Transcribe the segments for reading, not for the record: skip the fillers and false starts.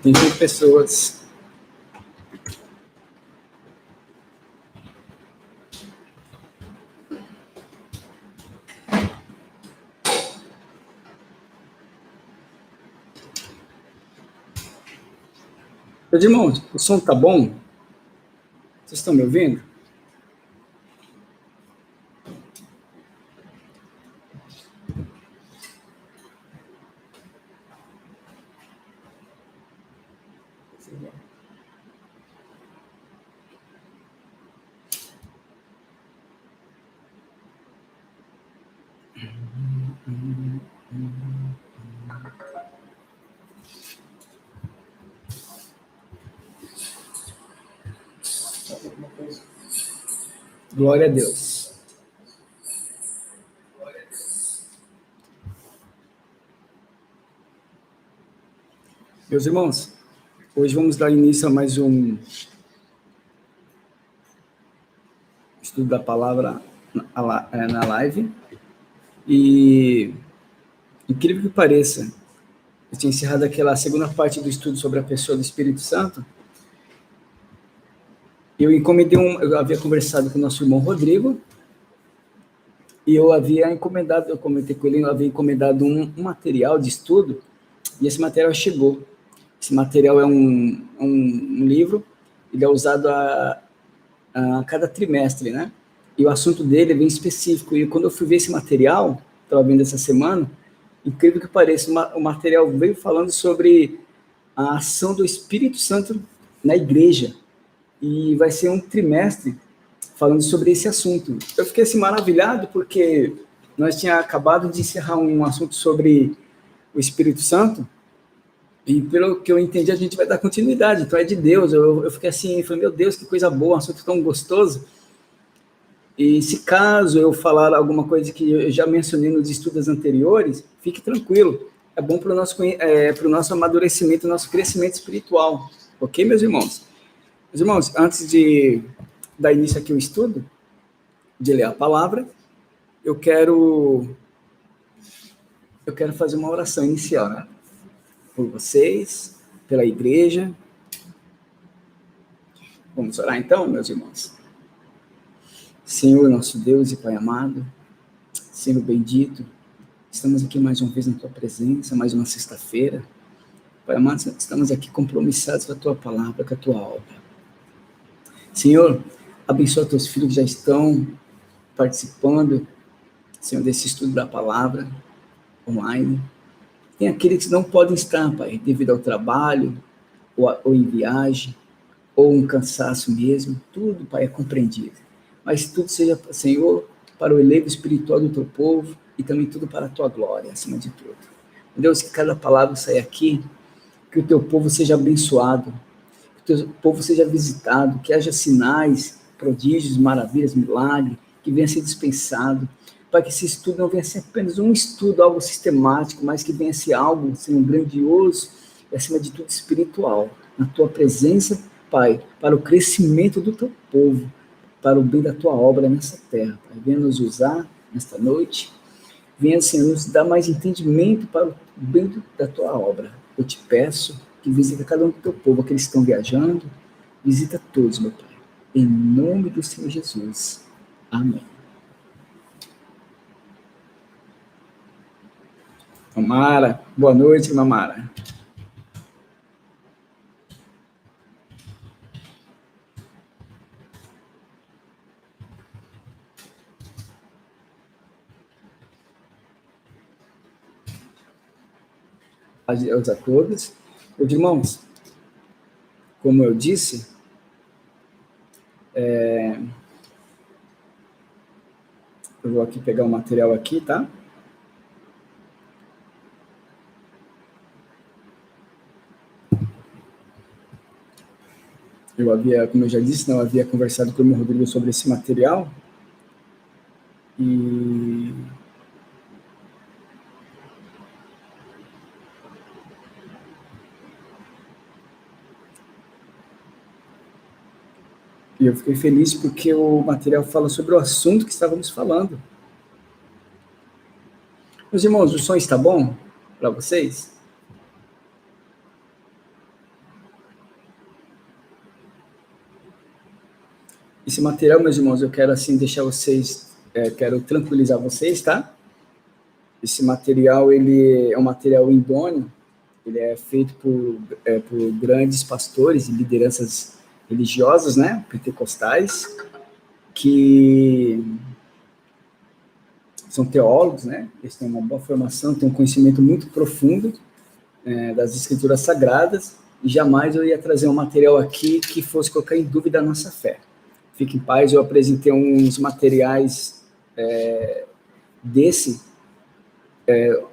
Tem 20 pessoas. Meus irmãos, o som tá bom? Vocês estão me ouvindo? Glória a Deus. Meus irmãos, hoje vamos dar início a mais um estudo da palavra na live. E, incrível que pareça, eu tinha encerrado aquela segunda parte do estudo sobre a pessoa do Espírito Santo. Eu havia conversado com o nosso irmão Rodrigo, e eu comentei com ele, eu havia encomendado um material de estudo, e esse material chegou. Esse material é um livro, ele é usado a cada trimestre, né? E o assunto dele é bem específico. E quando eu fui ver esse material, estava vendo essa semana, incrível que pareça, o material veio falando sobre a ação do Espírito Santo na igreja. E vai ser um trimestre falando sobre esse assunto. Eu fiquei assim maravilhado porque nós tínhamos acabado de encerrar um assunto sobre o Espírito Santo, e pelo que eu entendi, a gente vai dar continuidade, então é de Deus. Eu fiquei assim, falei, meu Deus, que coisa boa, um assunto tão gostoso. E se caso eu falar alguma coisa que eu já mencionei nos estudos anteriores, fique tranquilo, é bom para o nosso amadurecimento, nosso crescimento espiritual, ok, meus irmãos? Meus irmãos, antes de dar início aqui ao estudo, de ler a palavra, eu quero fazer uma oração inicial, né? Por vocês, pela igreja. Vamos orar então, meus irmãos? Senhor, nosso Deus e Pai amado, Senhor bendito, estamos aqui mais uma vez na Tua presença, mais uma sexta-feira. Pai amado, estamos aqui compromissados com a Tua palavra, com a Tua obra. Senhor, abençoa Teus filhos que já estão participando, Senhor, desse estudo da palavra online. Tem aqueles que não podem estar, Pai, devido ao trabalho, ou em viagem, ou um cansaço mesmo. Tudo, Pai, é compreendido. Mas tudo seja, Senhor, para o elevo espiritual do Teu povo e também tudo para a Tua glória, acima de tudo. Deus, que cada palavra saia aqui, que o Teu povo seja abençoado, que o Teu povo seja visitado, que haja sinais, prodígios, maravilhas, milagres, que venha a ser dispensado, para que esse estudo não venha a ser apenas um estudo, algo sistemático, mas que venha a ser algo, Senhor, grandioso e, acima de tudo, espiritual, na Tua presença, Pai, para o crescimento do Teu povo, para o bem da Tua obra nessa terra, Pai. Venha nos usar nesta noite, venha, Senhor, nos dar mais entendimento para o bem da Tua obra. Eu te peço que visita cada um do Teu povo, aqueles que estão viajando, visita todos, meu Pai, em nome do Senhor Jesus. Amém. Mamara, boa noite, Mamara. Aos acordos. Meus irmãos, como eu disse, eu vou aqui pegar o material aqui, tá? Como eu já disse, não havia conversado com o meu Rodrigo sobre esse material, e E eu fiquei feliz porque o material fala sobre o assunto que estávamos falando. Meus irmãos, o som está bom para vocês? Esse material, meus irmãos, eu quero assim deixar vocês, quero tranquilizar vocês, tá? Esse material, ele é um material idôneo, ele é feito por grandes pastores e lideranças religiosas, né, pentecostais, que são teólogos, né, eles têm uma boa formação, têm um conhecimento muito profundo das escrituras sagradas, e jamais eu ia trazer um material aqui que fosse colocar em dúvida a nossa fé. Fique em paz, eu apresentei uns materiais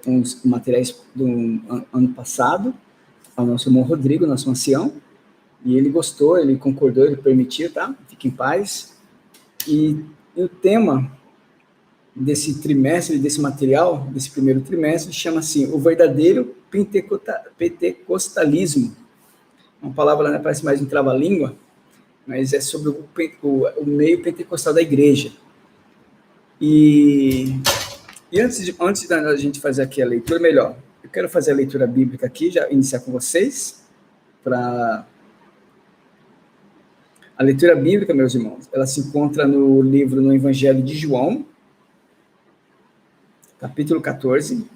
uns materiais do ano passado, ao nosso irmão Rodrigo, nosso ancião, e ele gostou, ele concordou, ele permitiu, tá? Fique em paz. E o tema desse trimestre, desse material, desse primeiro trimestre, chama assim, o verdadeiro pentecostalismo. Uma palavra, né, parece mais um trava-língua, mas é sobre o meio pentecostal da igreja. E antes da gente fazer aqui a leitura, melhor, eu quero fazer a leitura bíblica aqui, já iniciar com vocês, para... A leitura bíblica, meus irmãos, ela se encontra no Evangelho de João, capítulo 14.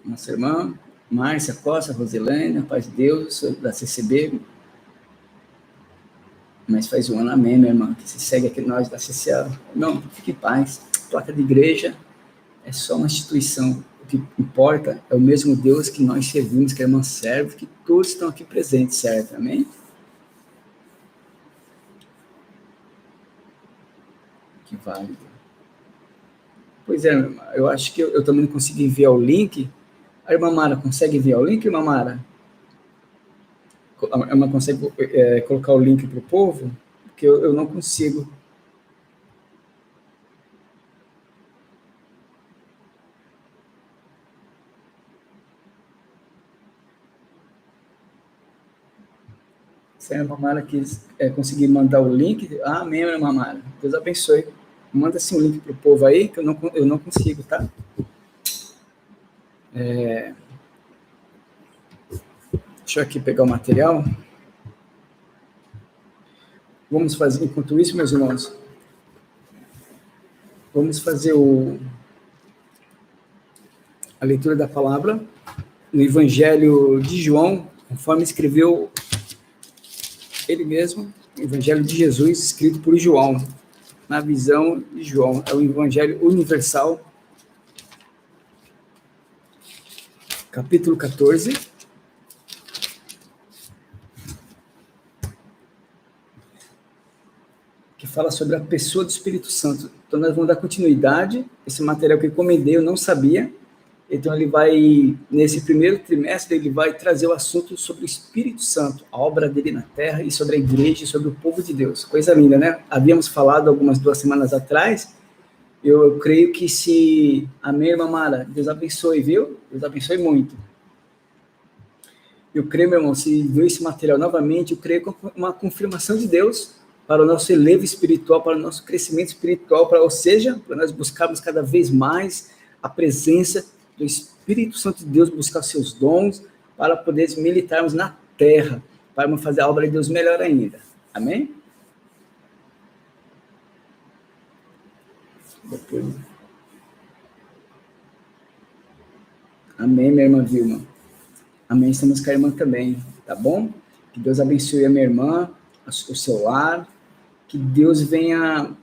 Nossa irmã Márcia Costa, Rosilene, paz de Deus, da CCB. Mas faz um ano, amém, minha irmã, que se segue aqui nós da CCA. Não, fique em paz. Placa de igreja é só uma instituição. O que importa é o mesmo Deus que nós servimos, que a irmã serve, que todos estão aqui presentes, certo? Amém? Que válido. Pois é, eu acho que eu também não consegui enviar o link. A irmã Mara consegue enviar o link, irmã Mara? A irmã consegue colocar o link para o povo? Porque eu não consigo. Se a irmã Mara conseguir mandar o link, amém, irmã Mara. Deus abençoe. Manda assim um link para o povo aí, que eu não consigo, tá? Deixa eu aqui pegar o material. Vamos fazer, enquanto isso, meus irmãos, vamos fazer a leitura da palavra no Evangelho de João, conforme escreveu ele mesmo, o Evangelho de Jesus, escrito por João, na visão de João. É o Evangelho universal, capítulo 14. Que fala sobre a pessoa do Espírito Santo. Então, nós vamos dar continuidade. Esse material que eu encomendei, eu não sabia. Então, ele vai, nesse primeiro trimestre, ele vai trazer o assunto sobre o Espírito Santo, a obra dele na terra, e sobre a igreja, e sobre o povo de Deus. Coisa linda, né? Havíamos falado algumas 2 semanas atrás. Eu creio que se... Amém, irmã Mara? Deus abençoe, viu? Deus abençoe muito. Eu creio, meu irmão, se ver esse material novamente, eu creio com uma confirmação de Deus para o nosso elevo espiritual, para o nosso crescimento espiritual, ou seja, para nós buscarmos cada vez mais a presença do Espírito Santo de Deus, buscar seus dons, para poder militarmos na terra, para fazer a obra de Deus melhor ainda. Amém? Depois... Amém, minha irmã Vilma. Amém, estamos com a irmã também, tá bom? Que Deus abençoe a minha irmã, o seu lar, que Deus venha,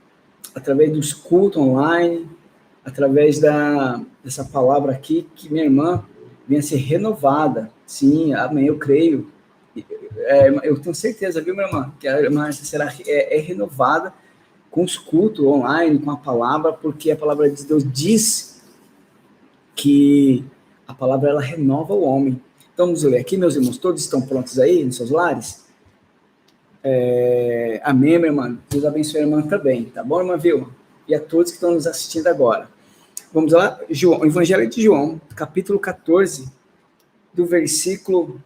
através dos cultos online, através dessa palavra aqui, que minha irmã venha ser renovada. Sim, amém, eu creio. Eu tenho certeza, viu, minha irmã, que a irmã será renovada com os cultos online, com a palavra, porque a palavra de Deus diz que a palavra ela renova o homem. Então, vamos ler aqui, meus irmãos, todos estão prontos aí, nos seus lares? Amém, meu irmão. Deus abençoe a irmã também, tá bom, irmã Vilma? E a todos que estão nos assistindo agora. Vamos lá, o Evangelho de João, capítulo 14, do versículo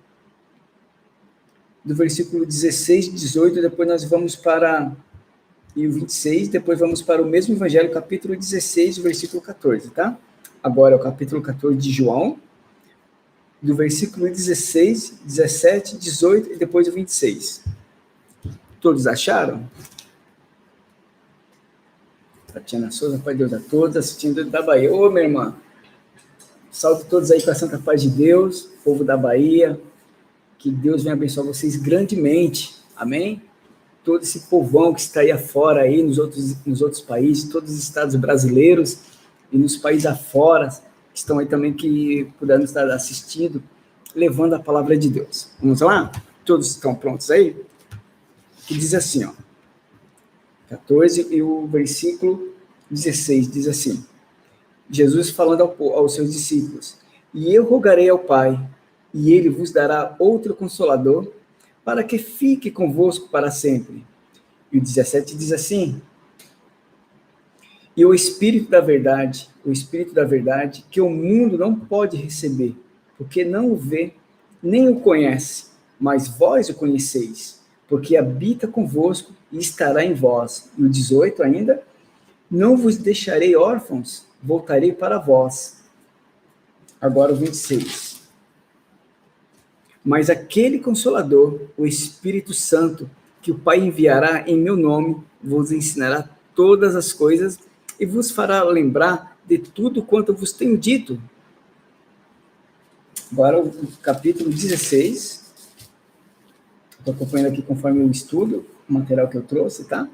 do versículo 16 e 18, depois nós vamos para o 26, depois vamos para o mesmo evangelho, capítulo 16, versículo 14, tá? Agora é o capítulo 14 de João, do versículo 16, 17, 18 e depois o 26. Todos acharam? Tatiana Souza, Pai de Deus a todos, assistindo da Bahia. Ô, minha irmã, salve todos aí com a santa paz de Deus, povo da Bahia, que Deus venha abençoar vocês grandemente, amém? Todo esse povão que está aí afora, aí nos outros países, todos os estados brasileiros e nos países afora, que estão aí também, que puderam estar assistindo, levando a palavra de Deus. Vamos lá? Todos estão prontos aí? Que diz assim, ó, 14 e o versículo 16, diz assim, Jesus falando aos seus discípulos, e eu rogarei ao Pai, e ele vos dará outro Consolador, para que fique convosco para sempre. E o 17 diz assim, e o Espírito da verdade, que o mundo não pode receber, porque não o vê, nem o conhece, mas vós o conheceis, porque habita convosco e estará em vós. E o 18 ainda, não vos deixarei órfãos, voltarei para vós. Agora o 26. Mas aquele Consolador, o Espírito Santo, que o Pai enviará em meu nome, vos ensinará todas as coisas e vos fará lembrar de tudo quanto vos tenho dito. Agora o capítulo 16. Estou acompanhando aqui conforme o estudo, o material que eu trouxe, tá?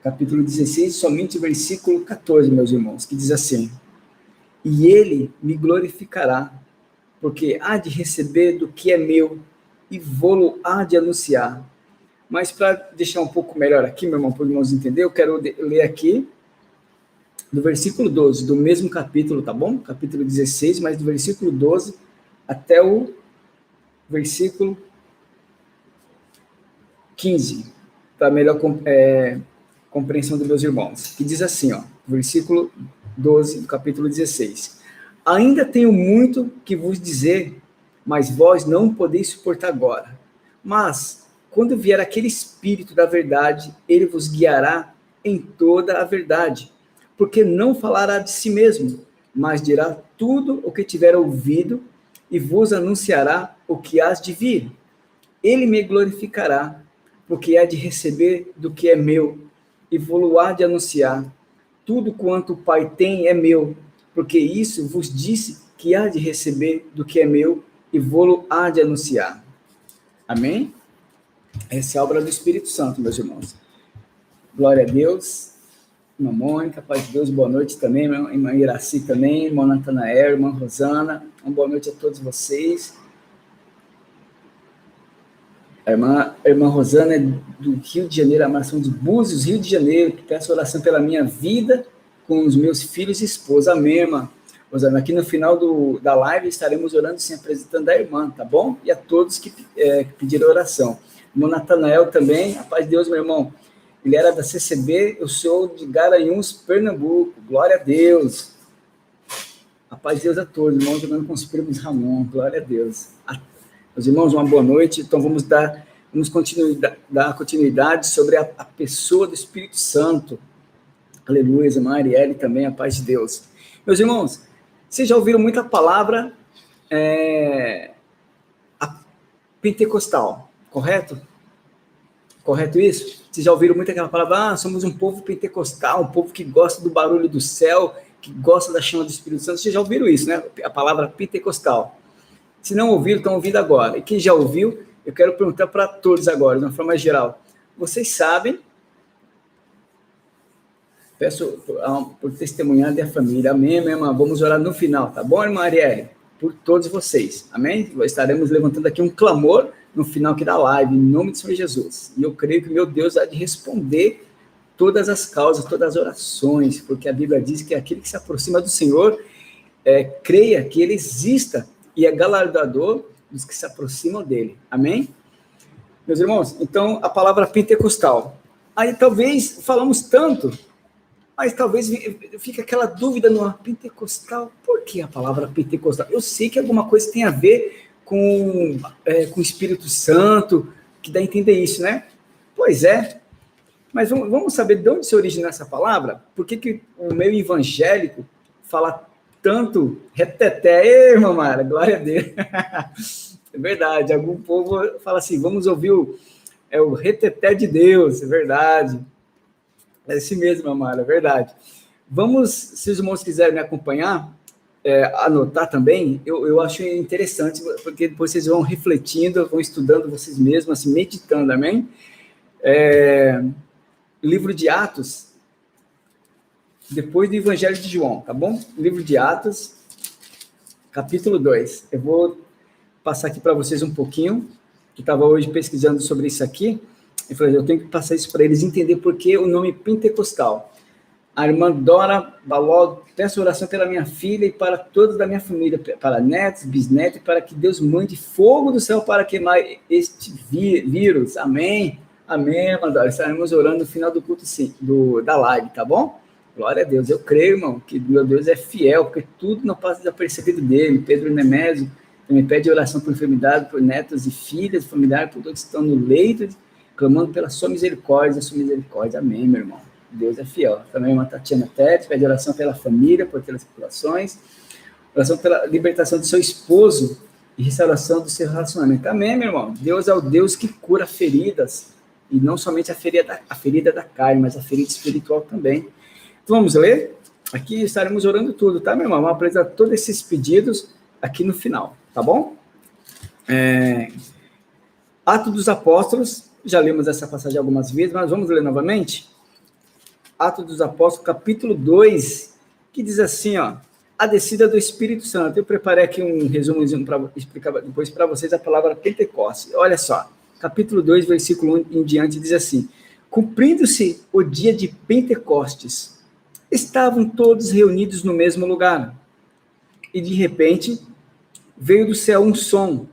Capítulo 16, somente o versículo 14, meus irmãos, que diz assim, e ele me glorificará, porque há de receber do que é meu, e vou-lo há de anunciar. Mas para deixar um pouco melhor aqui, meu irmão, para os irmãos entenderem, eu quero ler aqui do versículo 12, do mesmo capítulo, tá bom? Capítulo 16, mas do versículo 12 até o versículo 15, para melhor compreensão dos meus irmãos, que diz assim, ó, versículo 12 do capítulo 16. Ainda tenho muito que vos dizer, mas vós não podeis suportar agora. Mas, quando vier aquele Espírito da verdade, ele vos guiará em toda a verdade, porque não falará de si mesmo, mas dirá tudo o que tiver ouvido e vos anunciará o que hás de vir. Ele me glorificará, porque há de receber do que é meu, e vou-lo há de anunciar. Tudo quanto o Pai tem é meu, porque isso vos disse que há de receber do que é meu, e vou-lo há de anunciar. Amém? Essa é a obra do Espírito Santo, meus irmãos. Glória a Deus. Irmã Mônica, paz de Deus, boa noite também. Irmã Iraci também, irmã Natanael, irmã Rosana. Uma boa noite a todos vocês. A irmã Rosana é do Rio de Janeiro, a nação de Búzios, Rio de Janeiro, que peço oração pela minha vida com os meus filhos e esposa. Amém, irmã Rosana. Aqui no final da live estaremos orando, se apresentando a irmã, tá bom? E a todos que pediram oração. Irmão Natanael também, a paz de Deus, meu irmão. Ele era da CCB, eu sou de Garanhuns, Pernambuco. Glória a Deus. A paz de Deus a todos, irmão, jogando com os primos Ramon. Glória a Deus. Meus irmãos, uma boa noite. Então, vamos dar continuidade sobre a pessoa do Espírito Santo. Aleluia, irmã Arielle também, a paz de Deus. Meus irmãos, vocês já ouviram muita palavra pentecostal, correto? Correto isso? Vocês já ouviram muito aquela palavra, somos um povo pentecostal, um povo que gosta do barulho do céu, que gosta da chama do Espírito Santo. Vocês já ouviram isso, né? A palavra pentecostal. Se não ouviram, estão ouvindo agora. E quem já ouviu, eu quero perguntar para todos agora, de uma forma geral. Vocês sabem, peço por testemunhar da família, amém, minha irmã? Vamos orar no final, tá bom, irmã Arielle? Por todos vocês, amém? Estaremos levantando aqui um clamor no final aqui da live, em nome de Senhor Jesus. E eu creio que meu Deus há de responder todas as causas, todas as orações, porque a Bíblia diz que aquele que se aproxima do Senhor, creia que ele exista e é galardoador dos que se aproximam dele. Amém? Meus irmãos, então, a palavra pentecostal. Aí, talvez, falamos tanto, mas talvez fique aquela dúvida no pentecostal. Por que a palavra pentecostal? Eu sei que alguma coisa tem a ver com o Espírito Santo, que dá a entender isso, né? Pois é. Mas vamos saber de onde se origina essa palavra? Por que o meio evangélico fala tanto reteté? Ei, irmã Mara, glória a Deus. É verdade, algum povo fala assim, vamos ouvir o reteté de Deus, é verdade. É esse mesmo, Mara, é verdade. Vamos, se os irmãos quiserem me acompanhar, anotar também, eu acho interessante, porque depois vocês vão refletindo, vão estudando vocês mesmos, assim, meditando, amém? Livro de Atos, depois do Evangelho de João, tá bom? Livro de Atos, capítulo 2. Eu vou passar aqui para vocês um pouquinho, que estava hoje pesquisando sobre isso aqui, e falei, eu tenho que passar isso para eles entender por que o nome pentecostal. A irmã Dora Baló, peço oração pela minha filha e para todos da minha família, para netos, bisnetos, para que Deus mande fogo do céu para queimar este vírus. Amém. Amém, irmã Dora. Estaremos orando no final do culto, sim, da live, tá bom? Glória a Deus. Eu creio, irmão, que meu Deus é fiel, porque tudo não passa desapercebido dele. Pedro Nemésio também pede oração por enfermidade, por netos e filhas, familiares, por todos que estão no leito, clamando pela sua misericórdia, Amém, meu irmão. Deus é fiel. Também a irmã Tatiana Tetes pede oração pela família, por tribulações, oração pela libertação do seu esposo e restauração do seu relacionamento. Amém, meu irmão. Deus é o Deus que cura feridas, e não somente a ferida da carne, mas a ferida espiritual também. Então vamos ler? Aqui estaremos orando tudo, tá, meu irmão? Vamos apresentar todos esses pedidos aqui no final, tá bom? Atos dos Apóstolos, já lemos essa passagem algumas vezes, mas vamos ler novamente? Atos dos Apóstolos, capítulo 2, que diz assim, ó, a descida do Espírito Santo. Eu preparei aqui um resumozinho para explicar depois para vocês a palavra Pentecoste. Olha só, capítulo 2, versículo 1 em diante, diz assim, cumprindo-se o dia de Pentecostes, estavam todos reunidos no mesmo lugar, e de repente veio do céu um som,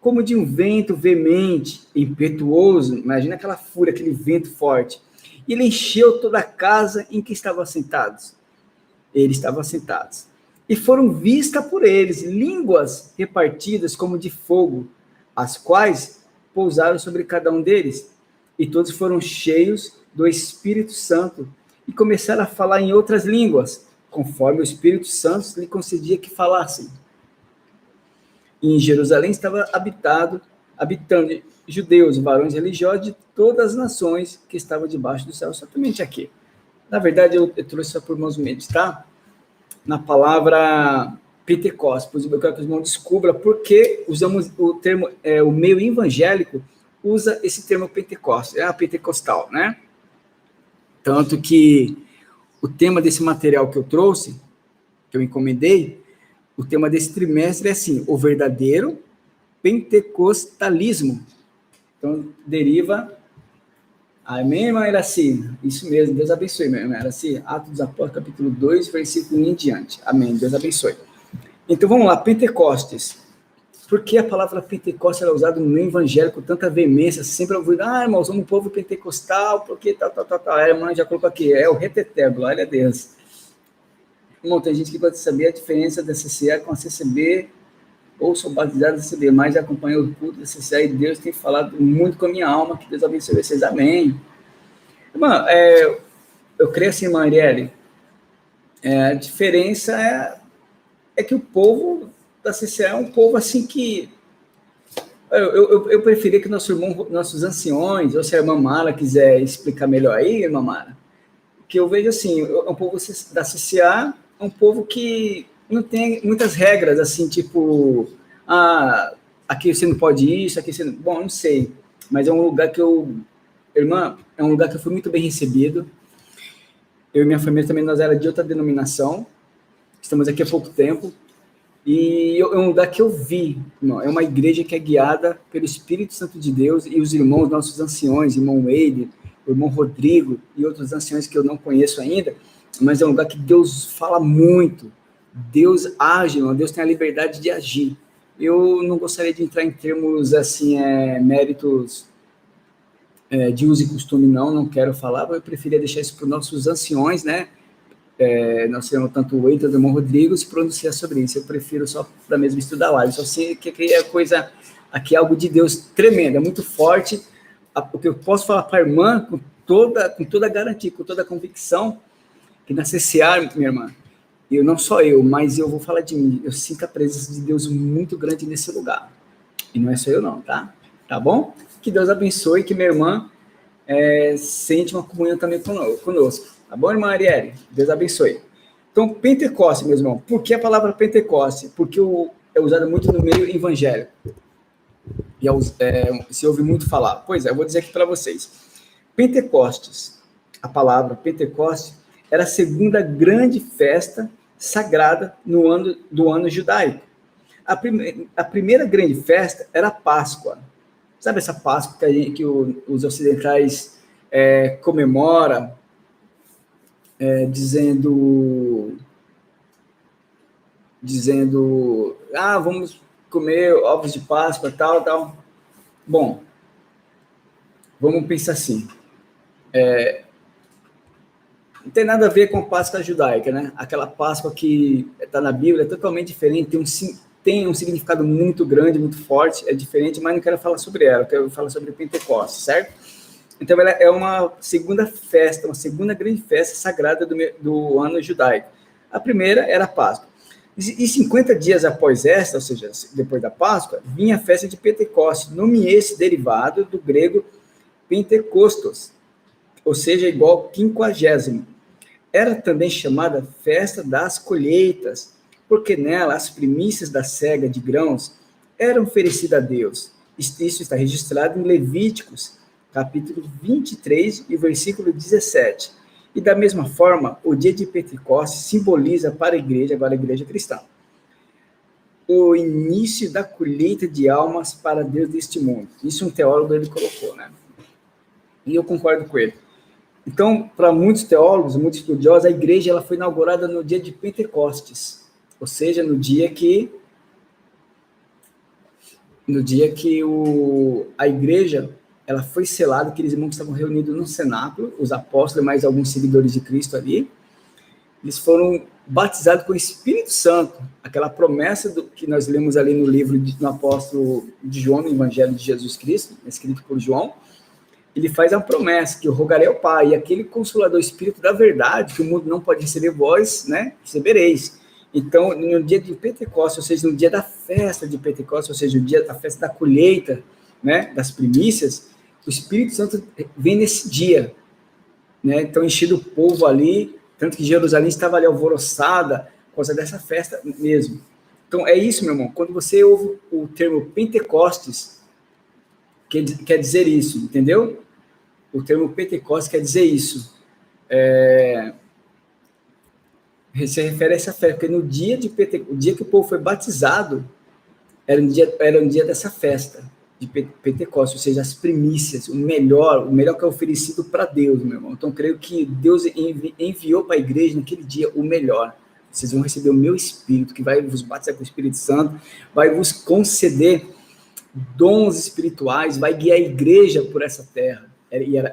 como de um vento veemente, impetuoso, imagina aquela fúria, aquele vento forte, e ele encheu toda a casa em que estavam assentados. Eles estavam assentados. E foram vistas por eles línguas repartidas como de fogo, as quais pousaram sobre cada um deles. E todos foram cheios do Espírito Santo e começaram a falar em outras línguas, conforme o Espírito Santo lhe concedia que falassem. E em Jerusalém estava habitando judeus, varões religiosos de todas as nações que estavam debaixo do céu, exatamente aqui. Na verdade, eu trouxe só por irmãos meditar na palavra Pentecostes, pois eu quero que os irmãos descubram por que usamos o termo, o meio evangélico usa esse termo Pentecostes, a pentecostal, né? Tanto que o tema desse material que eu trouxe, que eu encomendei, o tema desse trimestre é assim, o verdadeiro pentecostalismo. Então, deriva... Amém, irmã Iraci? Isso mesmo, Deus abençoe, minha irmã Iraci. Atos dos Apóstolos, capítulo 2, versículo 1 em diante. Amém, Deus abençoe. Então, vamos lá, Pentecostes. Por que a palavra Pentecostes é usada no evangelho com tanta veemência? Sempre ouvindo, irmãos, somos um povo pentecostal, porque tal. A irmã já colocou aqui, é o reteté, glória a Deus. Irmão, tem gente que pode saber a diferença da CCA com a CCB, ou sou batizado da CCB, mas acompanhei o culto da CCA e Deus tem falado muito com a minha alma, que Deus abençoe vocês, amém. Irmã, eu creio assim, irmã Arielle, a diferença é que o povo da CCA é um povo assim que eu preferia que nossos anciões, ou se a irmã Mara quiser explicar melhor aí, irmã Mara, que eu vejo assim, um povo da CCA é um povo que não tem muitas regras, assim, tipo, aqui você não pode isso, aqui você não... Bom, não sei, mas é um lugar que irmã, é um lugar que eu fui muito bem recebido. Eu e minha família também, nós era de outra denominação, estamos aqui há pouco tempo, e é um lugar que eu vi, irmão, é uma igreja que é guiada pelo Espírito Santo de Deus, e os irmãos, nossos anciões, irmão Wade, o irmão Rodrigo, e outros anciões que eu não conheço ainda, mas é um lugar que Deus fala muito, Deus age, irmão, Deus tem a liberdade de agir. Eu não gostaria de entrar em termos, assim, méritos de uso e costume, não quero falar, mas eu preferia deixar isso para os nossos anciões, né, nós temos tanto o Eita do Irmão Rodrigo se pronunciar sobre isso. Eu prefiro só para mesmo estudar lá. Só sei que aqui é coisa, aqui é algo de Deus tremendo, é muito forte. O que eu posso falar para a irmã com toda garantia, com toda a convicção, que na CCA, minha irmã, não só eu, mas eu vou falar de mim, eu sinto a presença de Deus muito grande nesse lugar. E não é só eu não, tá? Tá bom? Que Deus abençoe, que minha irmã sente uma comunhão também conosco. Tá bom, irmã Arielle? Deus abençoe. Então, Pentecoste, meus irmãos. Por que a palavra Pentecoste? Porque é usada muito no meio evangélico. E se ouve muito falar. Pois é, eu vou dizer aqui para vocês. Pentecostes, a palavra Pentecoste, era a segunda grande festa sagrada do ano judaico. A primeira grande festa era a Páscoa. Sabe essa Páscoa que os ocidentais comemoram, dizendo, vamos comer ovos de Páscoa, tal. Bom, vamos pensar assim. Não tem nada a ver com a Páscoa judaica, né? Aquela Páscoa que está na Bíblia é totalmente diferente, tem um significado muito grande, muito forte, é diferente, mas não quero falar sobre ela, eu quero falar sobre Pentecostes, certo? Então, ela é uma segunda grande festa sagrada do ano judaico. A primeira era a Páscoa. E 50 dias após esta, ou seja, depois da Páscoa, vinha a festa de Pentecostes, nome esse derivado do grego Pentecostos, ou seja, igual 50º. Era também chamada Festa das Colheitas, porque nela as primícias da cega de grãos eram oferecidas a Deus. Isso está registrado em Levíticos, capítulo 23 e versículo 17. E da mesma forma, o dia de Pentecostes simboliza para a igreja, agora a igreja cristã, o início da colheita de almas para Deus deste mundo. Isso um teólogo ele colocou, né? E eu concordo com ele. Então, para muitos teólogos, muitos estudiosos, a igreja ela foi inaugurada no dia de Pentecostes, ou seja, no dia que a igreja ela foi selada, aqueles irmãos que estavam reunidos no cenáculo, os apóstolos e mais alguns seguidores de Cristo ali, eles foram batizados com o Espírito Santo, aquela promessa que nós lemos ali no livro do apóstolo de João, no Evangelho de Jesus Cristo, escrito por João. Ele faz uma promessa, que eu rogarei ao Pai, e aquele Consolador, Espírito da verdade, que o mundo não pode receber, vós, né, recebereis. Então, no dia de Pentecostes, ou seja, no dia da festa de Pentecostes, ou seja, no dia da festa da colheita, né, das primícias, o Espírito Santo vem nesse dia, né, então enchendo o povo ali, tanto que Jerusalém estava ali alvoroçada, por causa dessa festa mesmo. Então, é isso, meu irmão, quando você ouve o termo Pentecostes, quer dizer isso, entendeu? O termo Pentecostes quer dizer isso. Se refere a essa festa, porque no dia de Pentecostes, o dia que o povo foi batizado, era um dia dessa festa de Pentecostes, ou seja, as primícias, o melhor que é oferecido para Deus, meu irmão. Então, creio que Deus enviou para a igreja naquele dia o melhor. Vocês vão receber o meu Espírito, que vai vos batizar com o Espírito Santo, vai vos conceder dons espirituais, vai guiar a igreja por essa terra.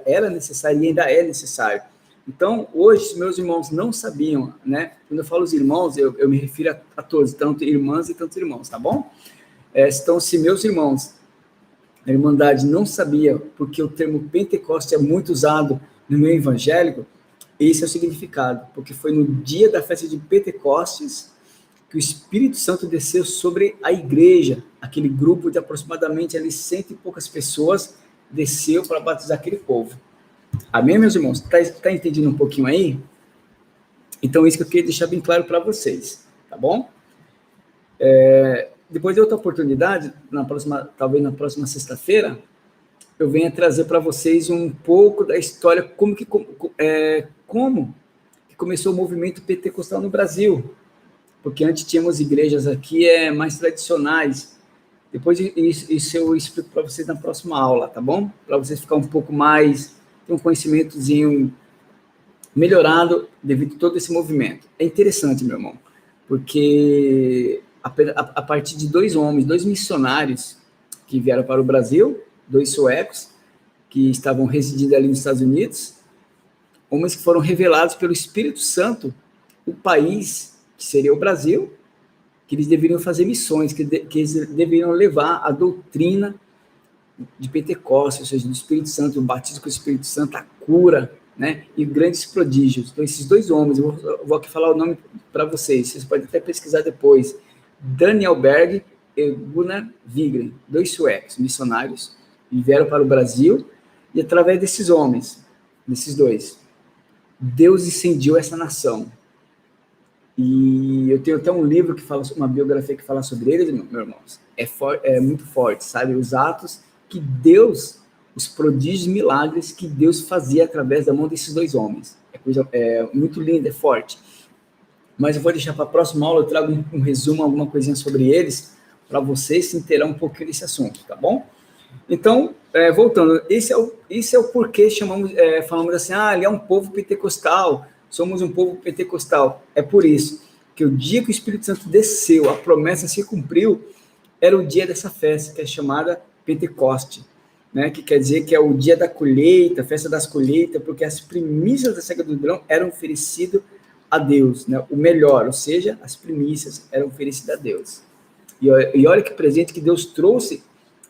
Era necessário e ainda é necessário. Então, hoje, se meus irmãos não sabiam, né? Quando eu falo os irmãos, eu me refiro a todos, tanto irmãs e tanto irmãos, tá bom? Então, se meus irmãos, a Irmandade não sabia, porque o termo Pentecoste é muito usado no meio evangélico, esse é o significado, porque foi no dia da festa de Pentecostes que o Espírito Santo desceu sobre a igreja, aquele grupo de aproximadamente ali 100 e poucas pessoas, desceu para batizar aquele povo. Amém, meus irmãos? Tá entendendo um pouquinho aí? Então, isso que eu queria deixar bem claro para vocês, tá bom? Depois de outra oportunidade, talvez na próxima sexta-feira, eu venha trazer para vocês um pouco da história, como que começou o movimento pentecostal no Brasil. Porque antes tínhamos igrejas aqui mais tradicionais. Depois isso eu explico para vocês na próxima aula, tá bom? Para vocês ficar um pouco mais, ter um conhecimentozinho melhorado devido a todo esse movimento. É interessante, meu irmão, porque a partir de dois missionários que vieram para o Brasil, 2 suecos, que estavam residindo ali nos Estados Unidos, homens que foram revelados pelo Espírito Santo o país, que seria o Brasil, que eles deveriam fazer missões, que eles deveriam levar a doutrina de Pentecostes, ou seja, do Espírito Santo, o batismo com o Espírito Santo, a cura, né, e grandes prodígios. Então, esses dois homens, eu vou aqui falar o nome para vocês podem até pesquisar depois, Daniel Berg e Gunnar Wigren, 2 suecos, missionários, vieram para o Brasil, e através desses homens, desses dois, Deus incendiou essa nação. E eu tenho até um livro que fala, uma biografia que fala sobre eles, meus irmãos. É muito forte, sabe? Os atos que Deus, os prodígios, milagres que Deus fazia através da mão desses dois homens. É muito lindo, é forte. Mas eu vou deixar para a próxima aula, eu trago um resumo, alguma coisinha sobre eles, para vocês se inteirar um pouquinho desse assunto, tá bom? Então, voltando, esse é o porquê falamos assim, ele é um povo pentecostal, somos um povo pentecostal. É por isso que o dia que o Espírito Santo desceu, a promessa se cumpriu, era o dia dessa festa, que é chamada Pentecoste, né? Que quer dizer que é o dia da colheita, festa das colheitas, porque as primícias da cega do grão eram oferecidas a Deus, né? O melhor, ou seja, as primícias eram oferecidas a Deus. E olha que presente que Deus trouxe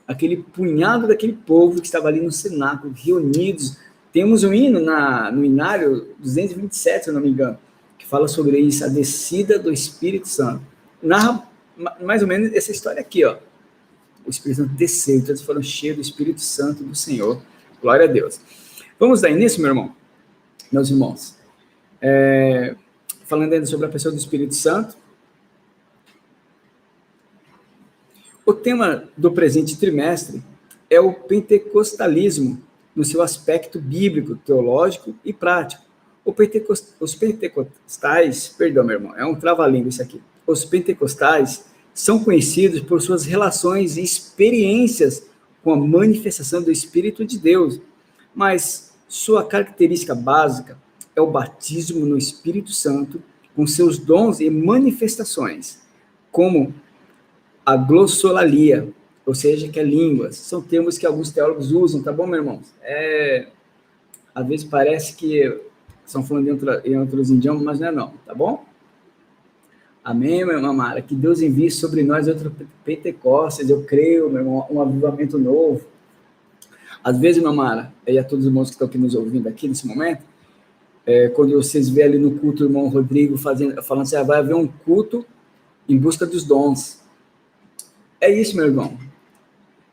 aquele punhado daquele povo que estava ali no cenáculo, reunidos. Temos um hino no Inário 227, se eu não me engano, que fala sobre isso, a descida do Espírito Santo. Narra mais ou menos essa história aqui, ó. O Espírito Santo desceu, então eles foram cheios do Espírito Santo do Senhor. Glória a Deus. Vamos dar início, meu irmão? Meus irmãos. Falando ainda sobre a pessoa do Espírito Santo. O tema do presente trimestre é o pentecostalismo, no seu aspecto bíblico, teológico e prático. Os pentecostais, perdão, meu irmão, é um trava-língua isso aqui. Os pentecostais são conhecidos por suas relações e experiências com a manifestação do Espírito de Deus, mas sua característica básica é o batismo no Espírito Santo, com seus dons e manifestações, como a glossolalia, ou seja, que é línguas. São termos que alguns teólogos usam, tá bom, meus irmãos? Às vezes parece que estão falando em outros idiomas, mas não é não, tá bom? Amém, meu irmão Mara? Que Deus envie sobre nós outro Pentecostes, eu creio, meu irmão, um avivamento novo. Às vezes, meu Mara, e a todos os irmãos que estão aqui nos ouvindo aqui nesse momento, quando vocês vêem ali no culto o irmão Rodrigo falando assim, vai haver um culto em busca dos dons. É isso, meu irmão.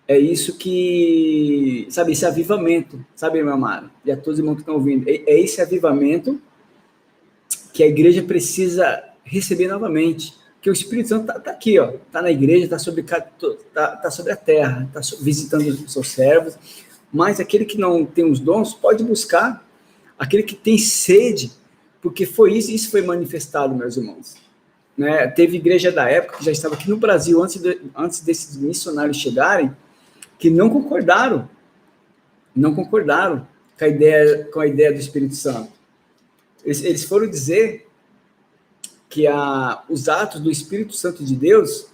É isso que, sabe, esse avivamento, sabe, meu amado? E a todos os irmãos que estão ouvindo, é esse avivamento que a igreja precisa receber novamente. Que o Espírito Santo está aqui, ó, está na igreja, está sobre a terra, está visitando os seus servos, mas aquele que não tem os dons pode buscar, aquele que tem sede, porque isso foi manifestado, meus irmãos. Né? Teve igreja da época que já estava aqui no Brasil, antes desses missionários chegarem, que não concordaram com a ideia do Espírito Santo. Eles foram dizer que os atos do Espírito Santo de Deus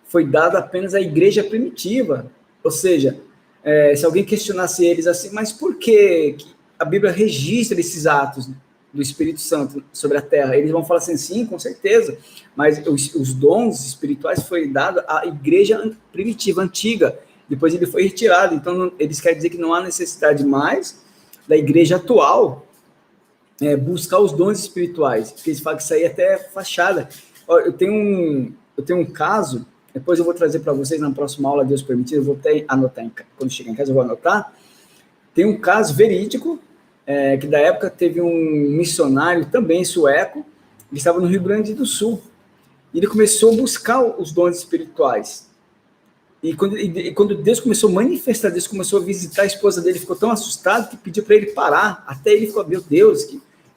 foi dado apenas à igreja primitiva. Ou seja, se alguém questionasse eles assim, mas por que a Bíblia registra esses atos do Espírito Santo sobre a terra? Eles vão falar assim, sim, com certeza, mas os dons espirituais foram dados à igreja primitiva, antiga, depois ele foi retirado, então eles querem dizer que não há necessidade mais da igreja atual buscar os dons espirituais, porque eles falam que isso aí é até fachada. Eu tenho um caso, depois eu vou trazer para vocês na próxima aula, Deus permitir, eu vou até anotar, quando chegar em casa eu vou anotar. Tem um caso verídico, que da época teve um missionário também sueco, ele estava no Rio Grande do Sul, e ele começou a buscar os dons espirituais. E quando Deus começou a manifestar, Deus começou a visitar a esposa dele, ficou tão assustado que pediu para ele parar, até ele ficou, meu Deus,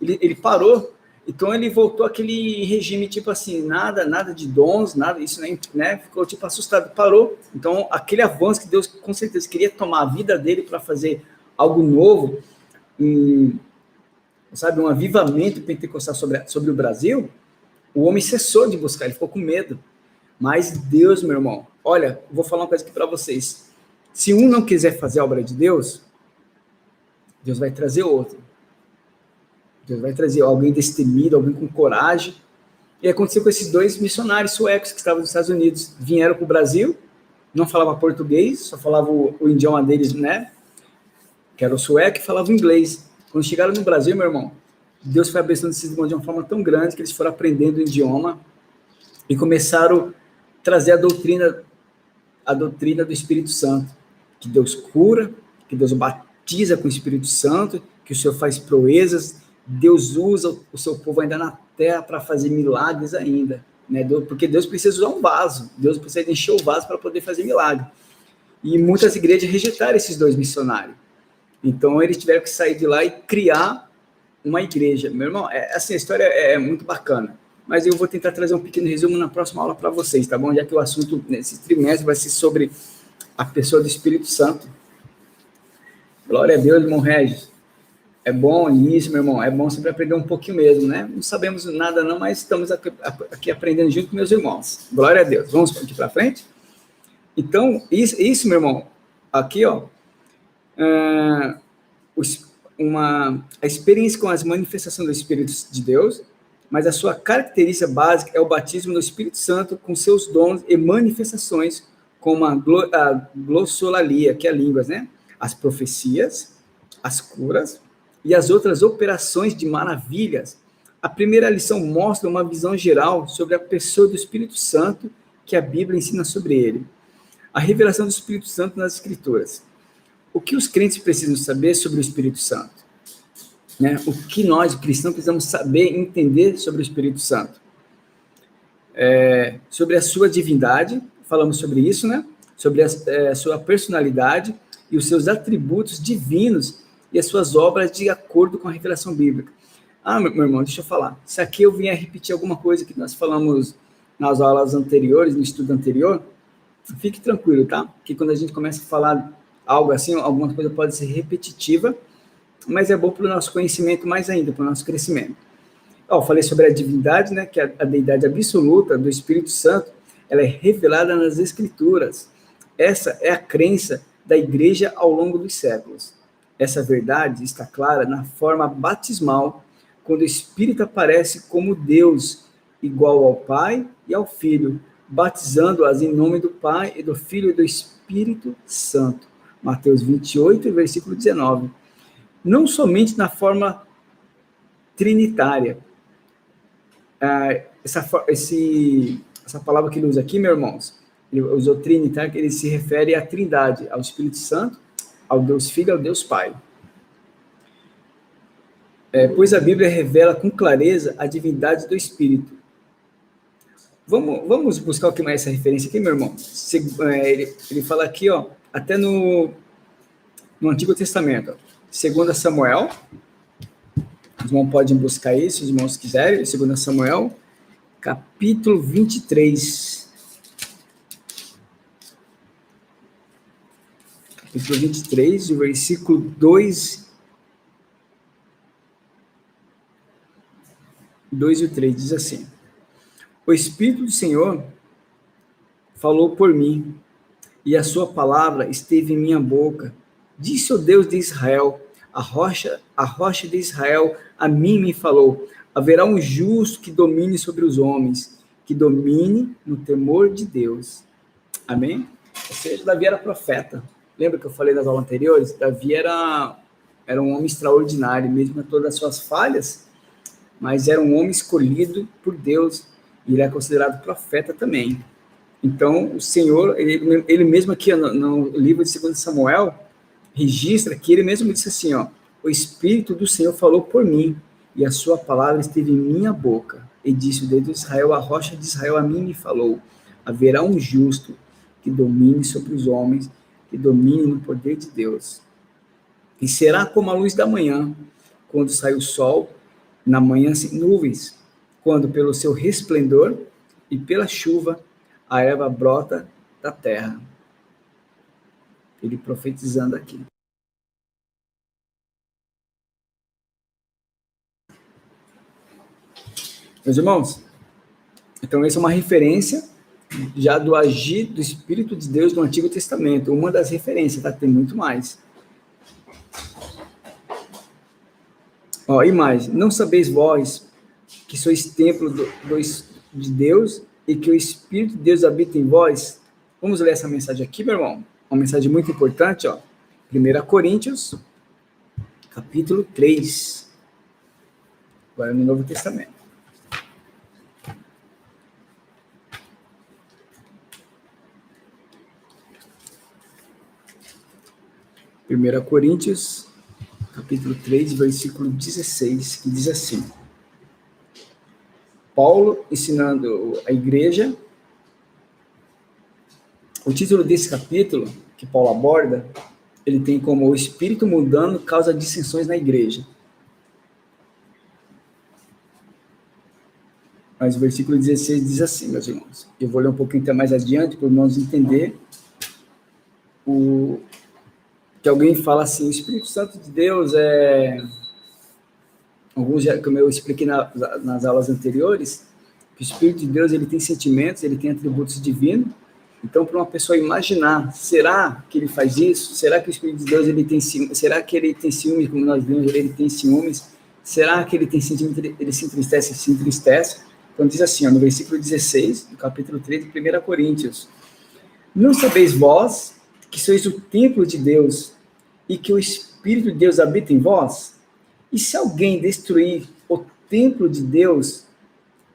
ele parou. Então ele voltou àquele regime tipo assim, nada de dons, nada, isso nem, né? Ficou tipo assustado, parou. Então aquele avanço que Deus com certeza queria tomar a vida dele para fazer algo novo, sabe, um avivamento pentecostal sobre o Brasil, o homem cessou de buscar, ele ficou com medo. Mas Deus, meu irmão, olha, vou falar uma coisa aqui para vocês. Se um não quiser fazer a obra de Deus, Deus vai trazer outro. Deus vai trazer alguém destemido, alguém com coragem. E aconteceu com esses 2 missionários suecos que estavam nos Estados Unidos. Vieram para o Brasil, não falavam português, só falavam o idioma deles, né? Que era o sueco, e falavam inglês. Quando chegaram no Brasil, meu irmão, Deus foi abençoando esses irmãos de uma forma tão grande que eles foram aprendendo o idioma e começaram a trazer a doutrina do Espírito Santo, que Deus cura, que Deus batiza com o Espírito Santo, que o Senhor faz proezas, Deus usa o seu povo ainda na terra para fazer milagres ainda, né? Porque Deus precisa usar um vaso, Deus precisa encher o vaso para poder fazer milagre. E muitas igrejas rejeitaram esses 2 missionários. Então eles tiveram que sair de lá e criar uma igreja. Meu irmão, assim, a história é muito bacana, mas eu vou tentar trazer um pequeno resumo na próxima aula para vocês, tá bom? Já que o assunto nesse trimestre vai ser sobre a pessoa do Espírito Santo. Glória a Deus, irmão Regis. É bom isso, meu irmão, é bom sempre aprender um pouquinho mesmo, né? Não sabemos nada não, mas estamos aqui aprendendo junto com meus irmãos. Glória a Deus. Vamos aqui para frente? Então, isso, meu irmão, aqui, ó, a experiência com as manifestações do Espírito de Deus, mas a sua característica básica é o batismo do Espírito Santo com seus dons e manifestações, como a glossolalia, que é línguas, né? As profecias, as curas e as outras operações de maravilhas. A primeira lição mostra uma visão geral sobre a pessoa do Espírito Santo que a Bíblia ensina sobre ele. A revelação do Espírito Santo nas Escrituras. O que os crentes precisam saber sobre o Espírito Santo? Né? O que nós, cristãos, precisamos saber e entender sobre o Espírito Santo? Sobre a sua divindade, falamos sobre isso, né? Sobre a sua personalidade e os seus atributos divinos e as suas obras de acordo com a revelação bíblica. Meu irmão, deixa eu falar. Se aqui eu vier repetir alguma coisa que nós falamos nas aulas anteriores, no estudo anterior, fique tranquilo, tá? Porque quando a gente começa a falar algo assim, alguma coisa pode ser repetitiva, mas é bom para o nosso conhecimento mais ainda, para o nosso crescimento. Eu falei sobre a divindade, né, que a deidade absoluta do Espírito Santo, ela é revelada nas Escrituras. Essa é a crença da igreja ao longo dos séculos. Essa verdade está clara na forma batismal, quando o Espírito aparece como Deus, igual ao Pai e ao Filho, batizando-as em nome do Pai e do Filho e do Espírito Santo. Mateus 28, versículo 19. Não somente na forma trinitária. Essa palavra que ele usa aqui, meus irmãos, ele usou trinitária, que ele se refere à trindade, ao Espírito Santo, ao Deus Filho e ao Deus Pai. Pois a Bíblia revela com clareza a divindade do Espírito. Vamos buscar o que mais essa referência aqui, meu irmão? Ele fala aqui, ó, até no Antigo Testamento, ó, 2 Samuel, os irmãos podem buscar isso, se os irmãos quiserem, 2 Samuel, capítulo 23. Capítulo 23, o versículo 2 e 3, diz assim: O Espírito do Senhor falou por mim, e a sua palavra esteve em minha boca. Disse o Deus de Israel, a rocha de Israel, a mim me falou: haverá um justo que domine sobre os homens, que domine no temor de Deus. Amém? Ou seja, Davi era profeta. Lembra que eu falei nas aulas anteriores? Davi era um homem extraordinário, mesmo com todas as suas falhas, mas era um homem escolhido por Deus, e ele é considerado profeta também. Então, o Senhor, ele mesmo aqui no livro de 2 Samuel, registra que ele mesmo disse assim, ó: o Espírito do Senhor falou por mim, e a sua palavra esteve em minha boca. E disse o Deus de Israel, a rocha de Israel a mim me falou: haverá um justo que domine sobre os homens, que domine no poder de Deus. E será como a luz da manhã, quando sai o sol, na manhã sem nuvens, quando pelo seu resplendor e pela chuva a erva brota da terra. Ele profetizando aqui. Meus irmãos, então essa é uma referência já do agir do Espírito de Deus no Antigo Testamento, uma das referências, tá? Tem muito mais. Ó, e mais, não sabeis vós que sois templo de Deus e que o Espírito de Deus habita em vós? Vamos ler essa mensagem aqui, meu irmão. Uma mensagem muito importante, ó. 1 Coríntios, capítulo 3. Agora no Novo Testamento. Primeira Coríntios, capítulo 3, versículo 16, que diz assim: Paulo ensinando a igreja. O título desse capítulo, que Paulo aborda, ele tem como o espírito mudando causa dissensões na igreja. Mas o versículo 16 diz assim, meus irmãos. Eu vou ler um pouquinho até mais adiante, para os irmãos entender que alguém fala assim, o Espírito Santo de Deus alguns, como eu expliquei nas aulas anteriores, que o Espírito de Deus ele tem sentimentos, ele tem atributos divinos. Então, para uma pessoa imaginar, será que ele faz isso? Será que o Espírito de Deus ele tem ciúmes? Será que ele tem ciúmes, como nós vimos, ele tem ciúmes? Será que ele tem sentimento, ele se entristece? Se entristece? Então, diz assim, ó, no versículo 16, do capítulo 3 de 1 Coríntios: Não sabeis vós que sois o templo de Deus e que o Espírito de Deus habita em vós? E se alguém destruir o templo de Deus,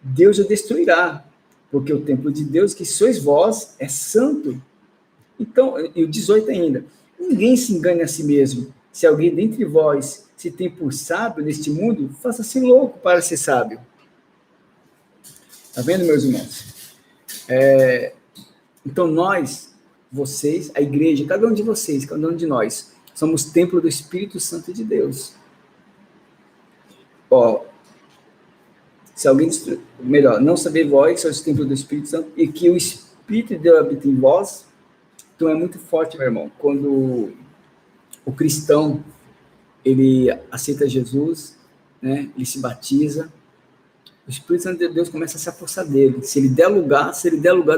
Deus o destruirá, porque o templo de Deus, que sois vós, é santo. Então, e o 18 ainda, ninguém se engane a si mesmo. Se alguém dentre vós se tem por sábio neste mundo, faça-se louco para ser sábio. Está vendo, meus irmãos? Então, nós, vocês, a igreja, cada um de vocês, cada um de nós, somos templo do Espírito Santo de Deus. Ó, se alguém melhor, não saber vós que sois o templo do Espírito Santo e que o Espírito de Deus habita em vós, então é muito forte, meu irmão, quando o cristão, ele aceita Jesus, né, ele se batiza, o Espírito Santo de Deus começa a se apossar dele. Se ele der lugar,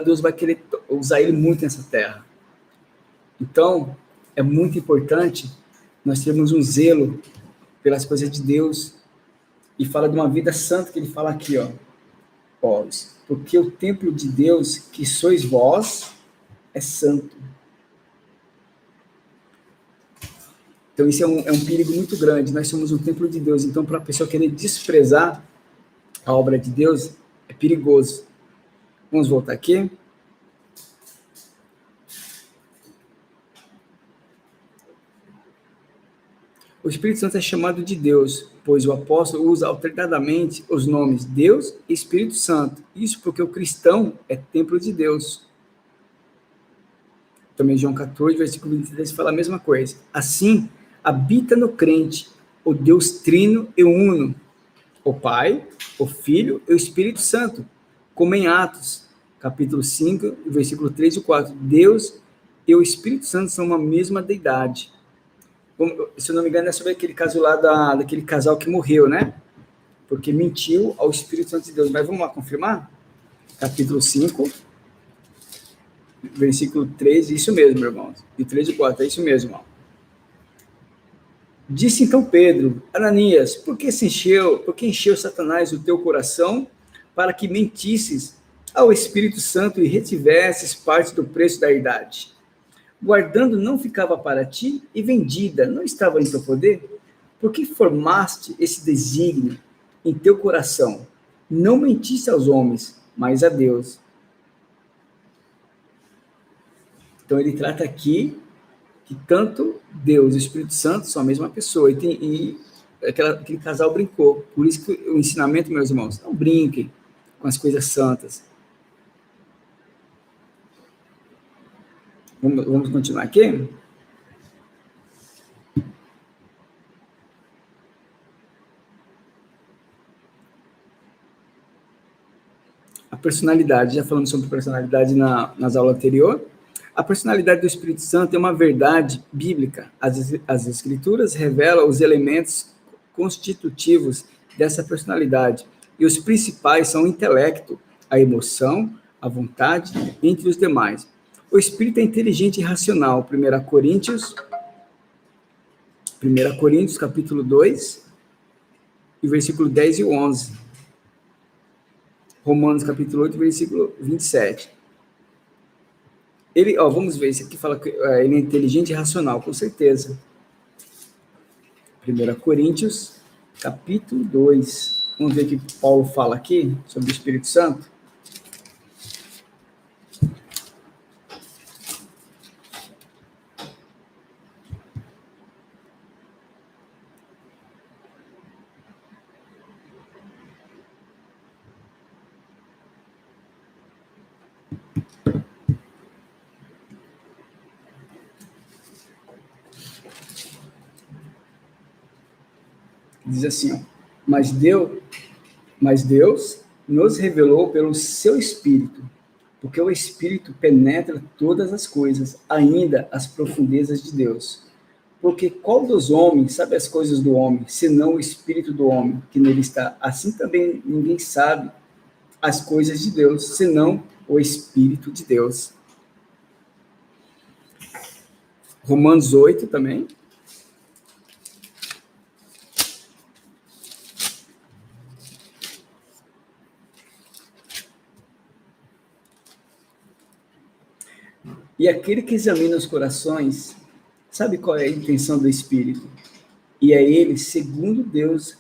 Deus vai querer usar ele muito nessa terra. Então, é muito importante nós termos um zelo pelas coisas de Deus. E fala de uma vida santa, que ele fala aqui, ó. Porque o templo de Deus, que sois vós, é santo. Então, isso é um perigo muito grande. Nós somos um templo de Deus. Então, para a pessoa querer desprezar a obra de Deus, é perigoso. Vamos voltar aqui. O Espírito Santo é chamado de Deus, pois o apóstolo usa alternadamente os nomes Deus e Espírito Santo. Isso porque o cristão é templo de Deus. Também João 14, versículo 23, fala a mesma coisa. Assim, habita no crente o Deus trino e uno, o Pai, o Filho e o Espírito Santo, como em Atos, capítulo 5, versículo 3 e 4. Deus e o Espírito Santo são uma mesma deidade. Se eu não me engano, é sobre aquele caso lá daquele casal que morreu, né? Porque mentiu ao Espírito Santo de Deus. Mas vamos lá confirmar? Capítulo 5, versículo 3, isso mesmo, meu irmão. E 3 e 4, é isso mesmo, irmão. Disse então Pedro: Ananias, por que encheu Satanás o teu coração para que mentisses ao Espírito Santo e retivesses parte do preço da herdade? Guardando não ficava para ti, e vendida não estava em teu poder? Por que formaste esse desígnio em teu coração? Não mentiste aos homens, mas a Deus. Então ele trata aqui que tanto Deus e o Espírito Santo são a mesma pessoa. E aquele casal brincou. Por isso que o ensinamento, meus irmãos, não brinquem com as coisas santas. Vamos continuar aqui? A personalidade, já falamos sobre personalidade nas aulas anteriores. A personalidade do Espírito Santo é uma verdade bíblica. As Escrituras revelam os elementos constitutivos dessa personalidade. E os principais são o intelecto, a emoção, a vontade, entre os demais. O Espírito é inteligente e racional. 1 Coríntios, capítulo 2, e o versículo 10 e 11. Romanos capítulo 8, versículo 27. Ele, vamos ver, esse aqui fala que ele é inteligente e racional, com certeza. 1 Coríntios, capítulo 2. Vamos ver o que Paulo fala aqui sobre o Espírito Santo. Diz assim, mas Deus nos revelou pelo seu Espírito, porque o Espírito penetra todas as coisas, ainda as profundezas de Deus. Porque qual dos homens sabe as coisas do homem, senão o Espírito do homem que nele está? Assim também ninguém sabe as coisas de Deus, senão o Espírito de Deus. Romanos 8 também. E aquele que examina os corações, sabe qual é a intenção do Espírito? E é ele, segundo Deus,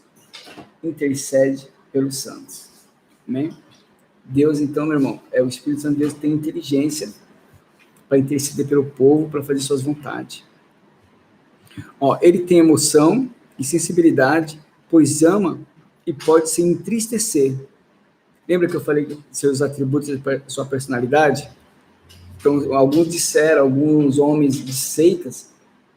intercede pelos santos. Amém? Deus, então, meu irmão, o Espírito Santo de Deus tem inteligência para interceder pelo povo, para fazer suas vontades. Ele tem emoção e sensibilidade, pois ama e pode se entristecer. Lembra que eu falei que seus atributos, sua personalidade? Então, alguns homens de seitas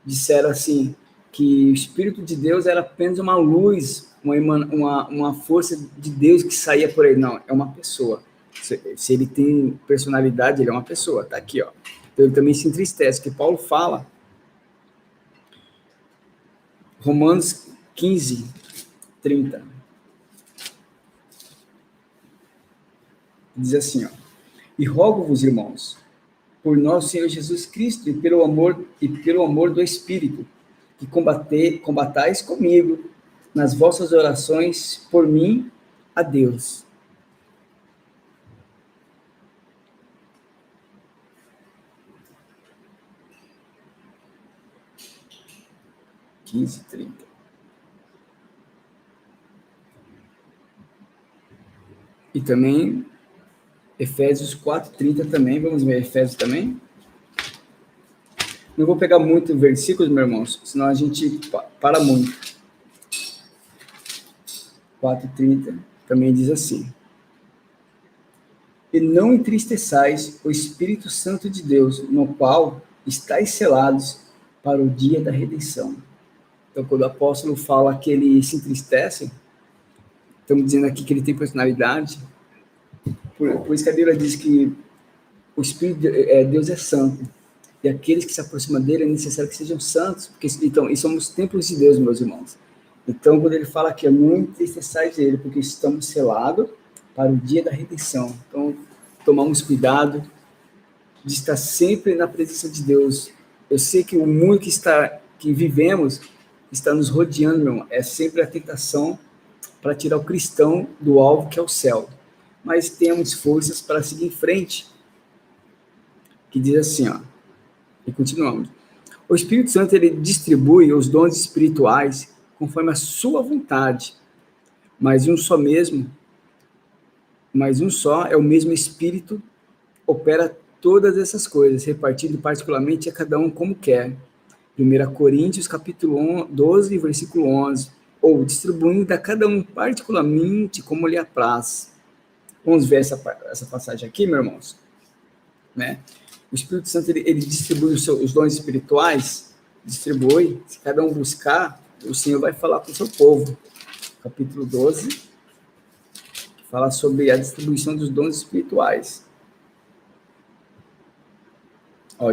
disseram assim, que o Espírito de Deus era apenas uma luz, uma força de Deus que saía por aí. Não, é uma pessoa. Se ele tem personalidade, ele é uma pessoa. Tá aqui, ó. Então, ele também se entristece, que Paulo fala, Romanos 15, 30. Diz assim, ó, e rogo-vos, irmãos, por nosso Senhor Jesus Cristo e pelo amor do Espírito, que combatais comigo nas vossas orações por mim a Deus. (15:30). E também Efésios 4:30 também, vamos ver Efésios também. Não vou pegar muito versículos, meus irmãos, senão a gente para muito. 4:30 também diz assim, e não entristeçais o Espírito Santo de Deus, no qual estáis selados para o dia da redenção. Então, quando o apóstolo fala que ele se entristece, estamos dizendo aqui que ele tem personalidade. Por isso que a Bíblia diz que o Espírito de Deus é santo. E aqueles que se aproximam dele é necessário que sejam santos, porque então, e somos templos de Deus, meus irmãos. Então, quando ele fala que não entristeçais ele, porque estamos selados para o dia da redenção. Então, tomamos cuidado de estar sempre na presença de Deus. Eu sei que o mundo que vivemos está nos rodeando, meu irmão. É sempre a tentação para tirar o cristão do alvo que é o céu. Mas temos forças para seguir em frente. Que diz assim, ó, e continuamos. O Espírito Santo, ele distribui os dons espirituais conforme a sua vontade, mas um só é o mesmo Espírito, opera todas essas coisas, repartindo particularmente a cada um como quer. 1 Coríntios, capítulo 12, versículo 11, ou distribuindo a cada um particularmente como lhe apraz. Vamos ver essa passagem aqui, meus irmãos? Né? O Espírito Santo, ele distribui os dons espirituais, distribui, se cada um buscar, o Senhor vai falar com o seu povo. Capítulo 12, que fala sobre a distribuição dos dons espirituais.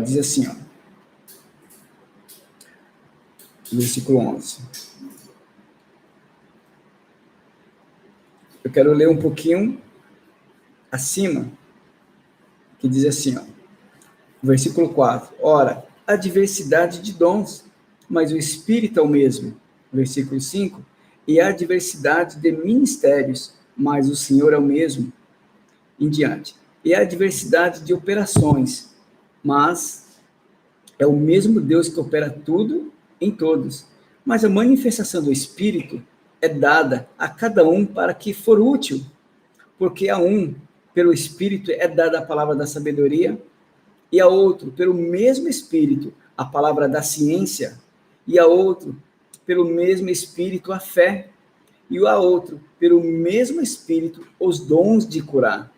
Diz assim, versículo 11. Eu quero ler um pouquinho acima, que diz assim, versículo 4. Ora, há diversidade de dons, mas o Espírito é o mesmo. Versículo 5. e há diversidade de ministérios, mas o Senhor é o mesmo, em diante. E há diversidade de operações, mas é o mesmo Deus que opera tudo em todos. Mas a manifestação do Espírito é dada a cada um para que for útil, porque a um, pelo Espírito, é dada a palavra da sabedoria, e a outro, pelo mesmo Espírito, a palavra da ciência, e a outro, pelo mesmo Espírito, a fé, e a outro, pelo mesmo Espírito, os dons de curar,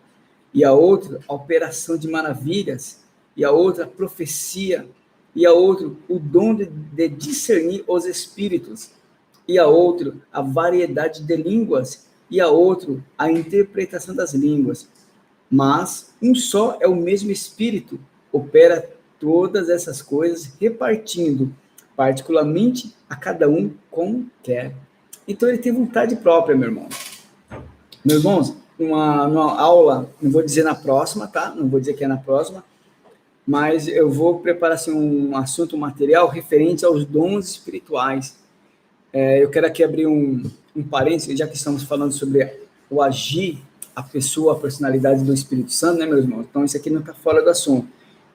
e a outro, a operação de maravilhas, e a outra, a profecia, e a outro, o dom de discernir os espíritos, e a outro, a variedade de línguas, e a outro, a interpretação das línguas. Mas um só é o mesmo Espírito, opera todas essas coisas, repartindo particularmente a cada um como quer. Então ele tem vontade própria, meu irmão. Meus irmãos, numa aula, não vou dizer na próxima, tá? Não vou dizer que é na próxima, mas eu vou preparar assim, um assunto, um material referente aos dons espirituais. Eu quero aqui abrir um parênteses, já que estamos falando sobre o agir, a pessoa, a personalidade do Espírito Santo, né, meus irmãos? Então, isso aqui não está fora do assunto.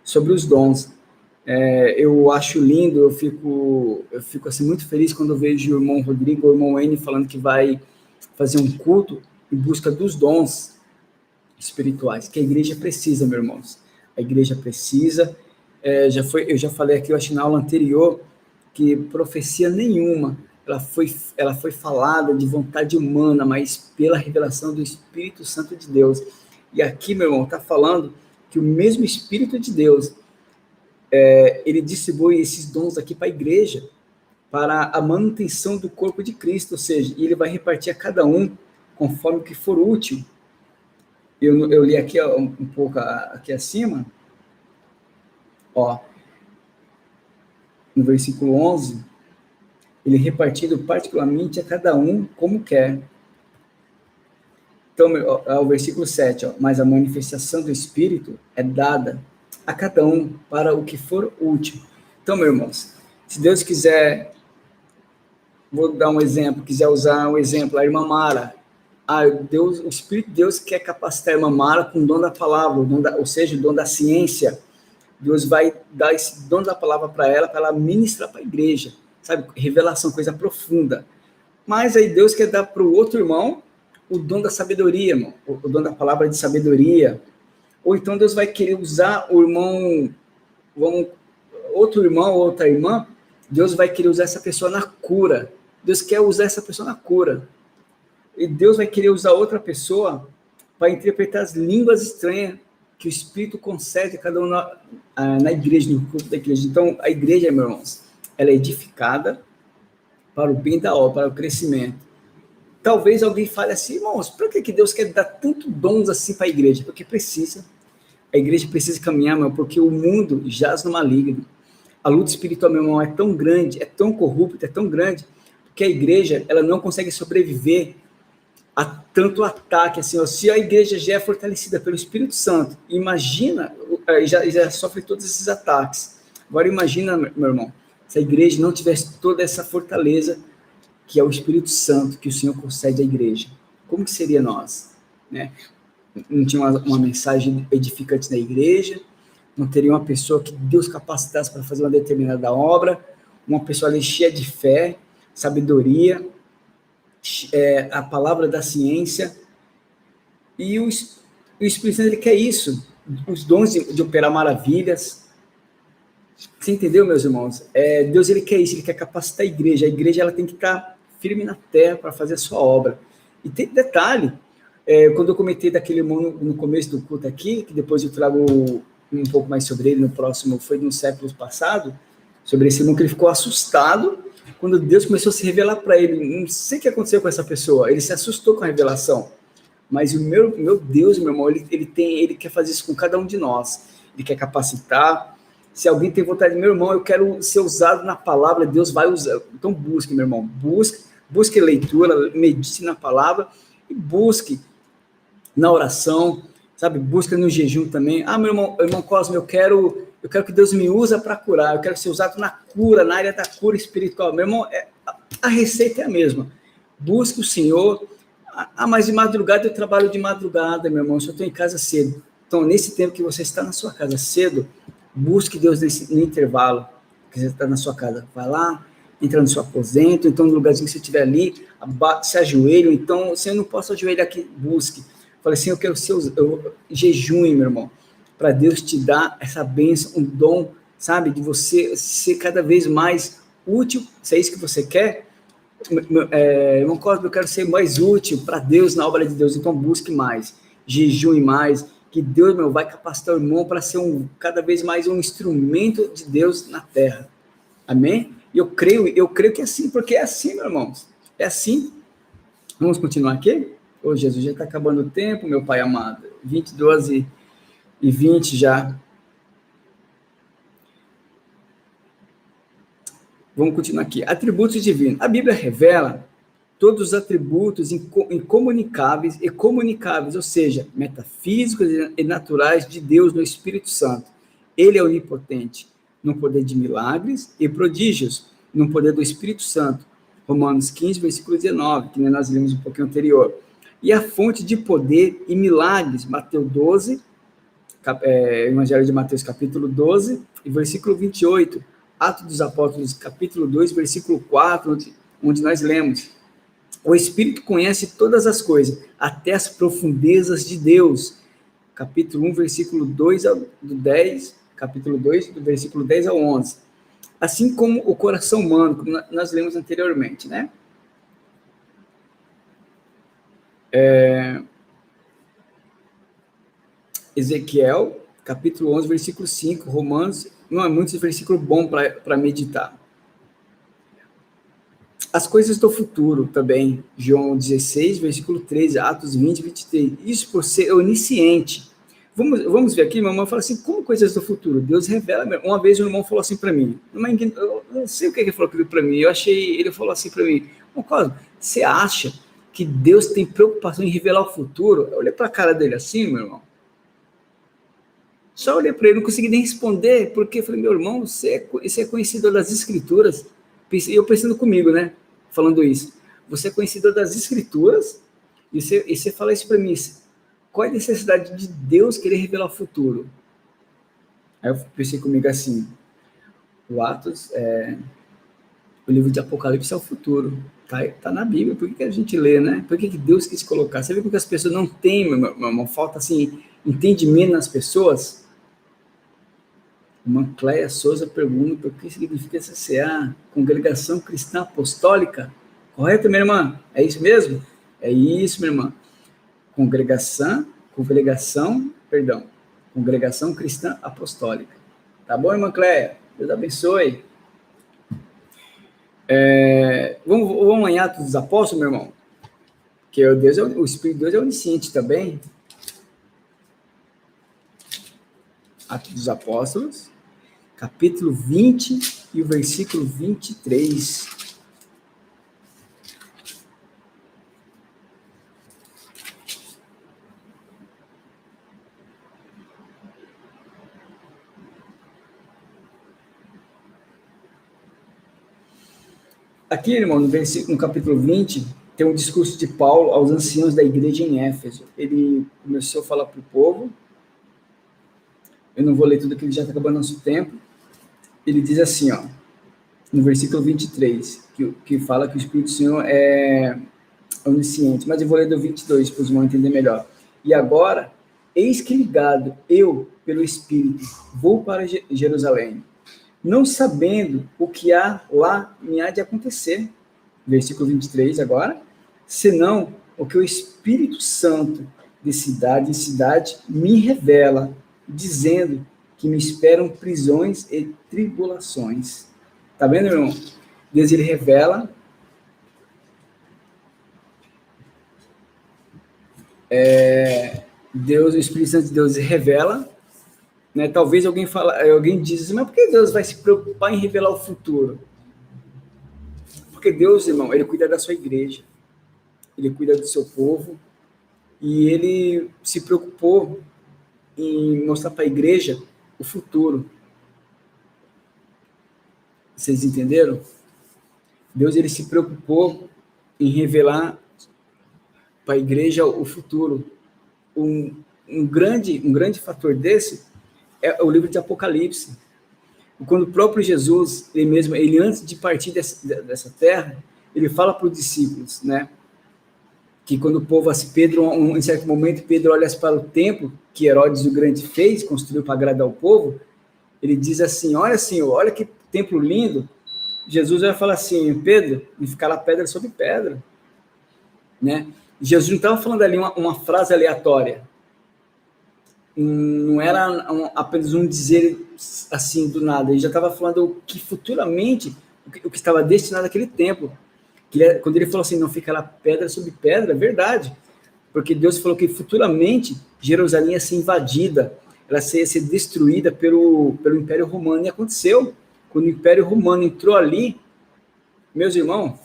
Sobre os dons. Eu acho lindo, eu fico assim, muito feliz quando eu vejo o irmão Rodrigo, o irmão N falando que vai fazer um culto em busca dos dons espirituais, que a igreja precisa, meus irmãos. A igreja precisa. Eu já falei aqui, eu acho na aula anterior, que profecia nenhuma ela foi falada de vontade humana, mas pela revelação do Espírito Santo de Deus. E aqui, meu irmão, está falando que o mesmo Espírito de Deus, ele distribui esses dons aqui para a igreja, para a manutenção do corpo de Cristo, ou seja, ele vai repartir a cada um conforme que for útil. Eu li aqui um pouco aqui acima, no versículo 11, ele repartido particularmente a cada um como quer. Então, o versículo 7, mas a manifestação do Espírito é dada a cada um para o que for útil. Então, meus irmãos, se Deus quiser, vou dar um exemplo, quiser usar um exemplo, a irmã Mara, o Espírito de Deus quer capacitar a irmã Mara com o dom da palavra, ou seja, o dom da ciência. Deus vai dar esse dom da palavra para ela ministrar para a igreja, sabe? Revelação, coisa profunda. Mas aí Deus quer dar para o outro irmão o dom da sabedoria, irmão, o dom da palavra de sabedoria. Ou então Deus vai querer usar o irmão, outro irmão, outra irmã, Deus vai querer usar essa pessoa na cura. Deus quer usar essa pessoa na cura. E Deus vai querer usar outra pessoa para interpretar as línguas estranhas que o Espírito concede a cada um na igreja, no culto da igreja. Então, a igreja, meus irmãos, ela é edificada para o bem da obra, para o crescimento. Talvez alguém fale assim, irmãos, por que Deus quer dar tanto dons assim para a igreja? Porque precisa. A igreja precisa caminhar, meu, porque o mundo jaz no maligno. A luta espiritual, meu irmão, é tão grande, é tão corrupta, é tão grande, que a igreja, ela não consegue sobreviver a tanto ataque, assim, se a igreja já é fortalecida pelo Espírito Santo, imagina, já sofre todos esses ataques. Agora imagina, meu irmão, se a igreja não tivesse toda essa fortaleza, que é o Espírito Santo, que o Senhor concede à igreja. Como que seria nós? Né? Não tinha uma mensagem edificante na igreja, não teria uma pessoa que Deus capacitasse para fazer uma determinada obra, uma pessoa ali cheia de fé, sabedoria, a palavra da ciência, e o Espírito Santo, ele quer isso, os dons de operar maravilhas. Você entendeu, meus irmãos? Deus, ele quer isso, ele quer capacitar a igreja ela tem que estar firme na terra para fazer a sua obra. E tem detalhe, quando eu comentei daquele irmão no começo do culto aqui, que depois eu trago um pouco mais sobre ele no próximo, foi no século passado, sobre esse irmão que ele ficou assustado quando Deus começou a se revelar para ele. Não sei o que aconteceu com essa pessoa, ele se assustou com a revelação, mas o meu Deus, meu irmão, ele quer fazer isso com cada um de nós, ele quer capacitar. Se alguém tem vontade, meu irmão, eu quero ser usado na palavra, Deus vai usar. Então busque, meu irmão, busque leitura, medite na palavra e busque na oração, sabe? Busque no jejum também. Meu irmão Cosme, eu quero que Deus me use para curar, eu quero ser usado na cura, na área da cura espiritual. Meu irmão, a receita é a mesma. Busque o Senhor. Mas de madrugada eu trabalho de madrugada, meu irmão, eu só estou em casa cedo. Então, nesse tempo que você está na sua casa cedo, busque Deus no intervalo que você está na sua casa. Vai lá, entra no seu aposento, então no lugarzinho que você estiver ali, se ajoelha, então, se eu não posso ajoelhar aqui, busque. Falei assim, eu quero jejum, meu irmão, para Deus te dar essa bênção, um dom, sabe, de você ser cada vez mais útil, se é isso que você quer, irmão Cosme, eu quero ser mais útil para Deus na obra de Deus, então busque mais, jejue mais, que Deus, vai capacitar o irmão para ser cada vez mais um instrumento de Deus na terra, amém? E eu creio que é assim, porque é assim, meus irmãos, é assim. Vamos continuar aqui? Ô, Jesus, já está acabando o tempo, meu Pai amado, 22 e 20 já. Vamos continuar aqui. Atributos divinos. A Bíblia revela todos os atributos incomunicáveis e comunicáveis, ou seja, metafísicos e naturais de Deus no Espírito Santo. Ele é onipotente no poder de milagres e prodígios, no poder do Espírito Santo. Romanos 15, versículo 19, que nós lemos um pouquinho anterior. E a fonte de poder e milagres, Mateus 12, Evangelho de Mateus, capítulo 12, e versículo 28, Atos dos Apóstolos, capítulo 2, versículo 4, onde nós lemos: o Espírito conhece todas as coisas, até as profundezas de Deus. Capítulo 1, versículo 2 ao 10, capítulo 2, do versículo 10 ao 11. Assim como o coração humano, como nós lemos anteriormente, né? Ezequiel, capítulo 11, versículo 5, Romanos, não é muito versículo bom para meditar. As coisas do futuro também, João 16, versículo 13, Atos 20, 23, isso por ser onisciente. Vamos ver aqui, meu irmão fala assim, como coisas do futuro? Deus revela, uma vez um irmão falou assim para mim, eu não sei o que ele falou para mim, ele falou assim para mim, você acha que Deus tem preocupação em revelar o futuro? Eu olhei para a cara dele assim, meu irmão, só olhei para ele, não consegui nem responder, porque eu falei, meu irmão, você é conhecedor das Escrituras, e eu pensando comigo, né, falando isso, você é conhecedor das Escrituras, e você fala isso para mim, qual é a necessidade de Deus querer revelar o futuro? Aí eu pensei comigo assim, o livro de Apocalipse é o futuro, tá na Bíblia, por que a gente lê, né? Por que Deus quis colocar? Você vê porque as pessoas não têm, uma falta assim, entendimento nas pessoas? Uma Cléia Souza pergunta o que significa CCA, Congregação Cristã Apostólica. Correto, minha irmã? É isso mesmo? É isso, minha irmã. Congregação Cristã Apostólica. Tá bom, irmã Cléia? Deus abençoe. Vamos em Atos dos Apóstolos, meu irmão? Que o Espírito de Deus é onisciente também. Atos dos Apóstolos, capítulo 20 e o versículo 23. Aqui, irmão, no capítulo 20, tem um discurso de Paulo aos anciãos da igreja em Éfeso. Ele começou a falar para o povo. Eu não vou ler tudo, que já está acabando nosso tempo. Ele diz assim, ó, no versículo 23, que fala que o Espírito do Senhor é onisciente, mas eu vou ler do 22 para os irmãos entender melhor. E agora, eis que ligado, eu, pelo Espírito, vou para Jerusalém, não sabendo o que lá me há de acontecer. Versículo 23 agora. Senão o que o Espírito Santo de cidade em cidade me revela, dizendo que me esperam prisões e tribulações. Tá vendo, irmão? Deus, ele revela Deus, o Espírito Santo de Deus revela, né? Talvez alguém diz assim, mas por que Deus vai se preocupar em revelar o futuro? Porque Deus, irmão, ele cuida da sua igreja, ele cuida do seu povo, e ele se preocupou em mostrar para a igreja o futuro. Vocês entenderam? Deus, ele se preocupou em revelar para a igreja o futuro. Um grande fator desse é o livro de Apocalipse. Quando o próprio Jesus, ele antes de partir dessa terra, ele fala para os discípulos, né, que quando o povo, Pedro, em certo momento, Pedro olha para o templo que Herodes o Grande fez, construiu para agradar o povo, ele diz assim, olha, Senhor, olha que templo lindo. Jesus vai falar assim, Pedro, e ficará pedra sobre pedra, né? Jesus não estava falando ali uma frase aleatória, não era apenas um dizer assim do nada, ele já estava falando o que futuramente, o que estava destinado àquele templo, quando ele falou assim, não ficará pedra sobre pedra, é verdade, porque Deus falou que futuramente Jerusalém ia ser invadida, ela ia ser destruída pelo Império Romano, e aconteceu. Quando o Império Romano entrou ali, meus irmãos,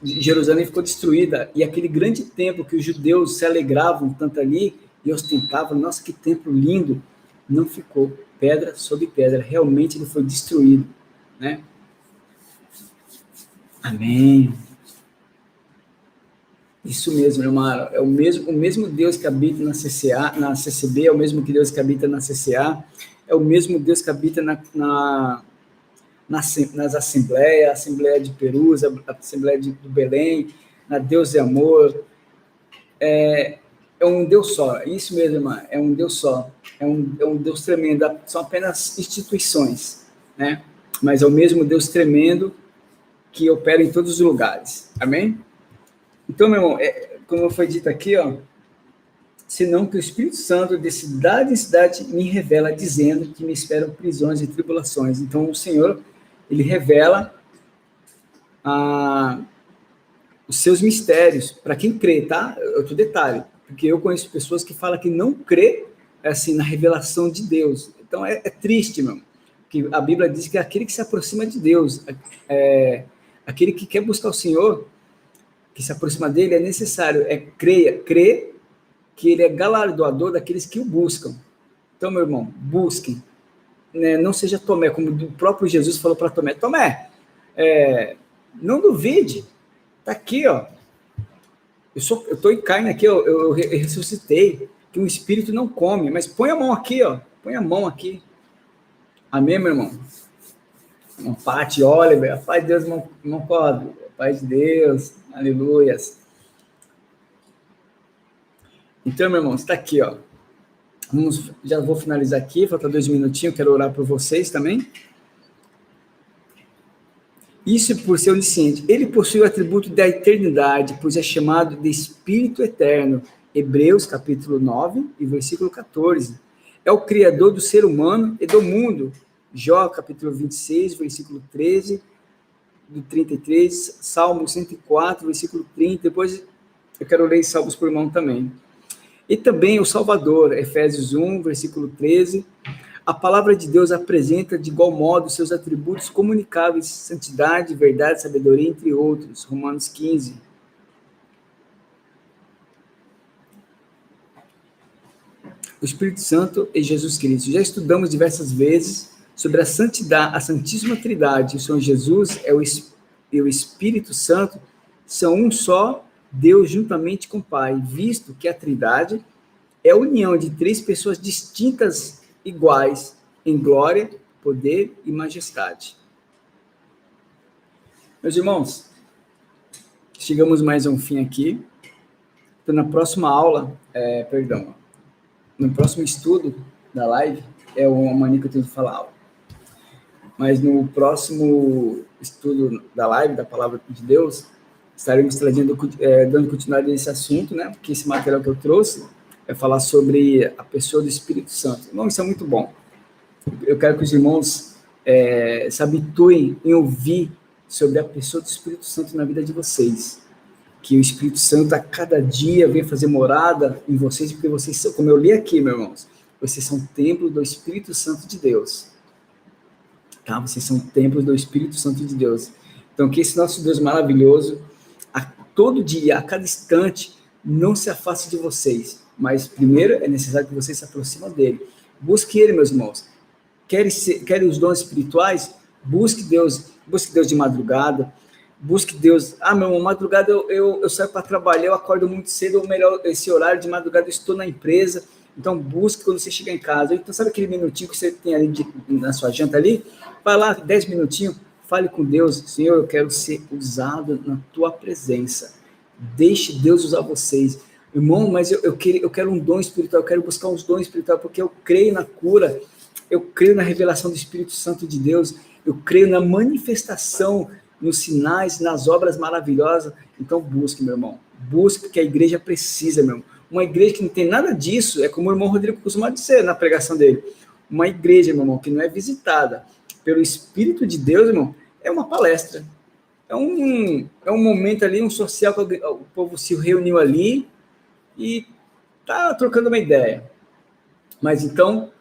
Jerusalém ficou destruída, e aquele grande templo que os judeus se alegravam tanto ali, e ostentavam, nossa, que templo lindo, não ficou pedra sobre pedra, realmente ele foi destruído, né? Amém. Isso mesmo, irmão, é o mesmo Deus que habita na CCB, é o mesmo Deus que habita na CCA, é o mesmo Deus que habita nas assembleias, a Assembleia de Perus, a Assembleia do Belém, na Deus e Amor, é um Deus só, isso mesmo, irmã, é um Deus só, é um Deus tremendo, são apenas instituições, né? Mas é o mesmo Deus tremendo que opera em todos os lugares, amém? Então, meu irmão, como foi dito aqui, ó, senão que o Espírito Santo de cidade em cidade me revela, dizendo que me esperam prisões e tribulações. Então, o Senhor, ele revela os seus mistérios para quem crê, tá? Outro detalhe, porque eu conheço pessoas que falam que não crê assim, na revelação de Deus. Então, é triste, meu irmão, que a Bíblia diz que aquele que se aproxima de Deus, aquele que quer buscar o Senhor, que se aproxima dele, é necessário, crer que ele é galardoador daqueles que o buscam. Então, meu irmão, busquem, né? Não seja Tomé, como o próprio Jesus falou para Tomé, não duvide, tá aqui, ó, eu estou em carne aqui, eu ressuscitei, que um espírito não come, mas põe a mão aqui, ó, põe a mão aqui, amém, meu irmão? Pati, Oliver, a paz de Deus, irmão Código, a paz de Deus, aleluias. Então, meu irmão, está aqui, ó. Já vou finalizar aqui, falta 2 minutinhos, quero orar por vocês também. Isso por ser onisciente. Ele possui o atributo da eternidade, pois é chamado de Espírito Eterno. Hebreus, capítulo 9, e versículo 14. É o Criador do ser humano e do mundo. Jó, capítulo 26, versículo 13, do 33, Salmo 104, versículo 30, depois eu quero ler Salmos por irmão também. E também o Salvador, Efésios 1, versículo 13, a palavra de Deus apresenta de igual modo seus atributos comunicáveis, santidade, verdade, sabedoria, entre outros, Romanos 15. O Espírito Santo e Jesus Cristo. Já estudamos diversas vezes sobre a santidade, a Santíssima Trindade, o Senhor Jesus e o Espírito Santo são um só Deus juntamente com o Pai, visto que a Trindade é a união de 3 pessoas distintas, iguais, em glória, poder e majestade. Meus irmãos, chegamos mais a um fim aqui. Então, na próxima aula, no próximo estudo da live, é uma mania que eu tenho de falar aula. Mas no próximo estudo da live, da Palavra de Deus, estaremos dando continuidade a esse assunto, né? Porque esse material que eu trouxe é falar sobre a pessoa do Espírito Santo. Irmão, isso é muito bom. Eu quero que os irmãos se habituem em ouvir sobre a pessoa do Espírito Santo na vida de vocês. Que o Espírito Santo a cada dia venha fazer morada em vocês, porque vocês são, como eu li aqui, meus irmãos, vocês são templo do Espírito Santo de Deus. Tá? Vocês são templos do Espírito Santo de Deus. Então, que esse nosso Deus maravilhoso, a todo dia, a cada instante, não se afaste de vocês. Mas, primeiro, é necessário que vocês se aproximem dele. Busque ele, meus irmãos. Querem os dons espirituais? Busque Deus de madrugada. Busque Deus. Meu irmão, madrugada eu saio para trabalhar, eu acordo muito cedo, ou melhor, esse horário de madrugada eu estou na empresa. Então, busque quando você chegar em casa. Então, sabe aquele minutinho que você tem ali na sua janta ali? Vai lá, 10 minutinhos, fale com Deus. Senhor, eu quero ser usado na tua presença. Deixe Deus usar vocês. Irmão, mas eu quero um dom espiritual, eu quero buscar uns dons espirituais, porque eu creio na cura, eu creio na revelação do Espírito Santo de Deus, eu creio na manifestação, nos sinais, nas obras maravilhosas. Então busque, meu irmão. Busque, porque a igreja precisa, meu irmão. Uma igreja que não tem nada disso, é como o irmão Rodrigo costuma dizer na pregação dele. Uma igreja, meu irmão, que não é visitada pelo Espírito de Deus, irmão, é uma palestra. É um momento ali, um social, que o povo se reuniu ali e tá trocando uma ideia. Mas então,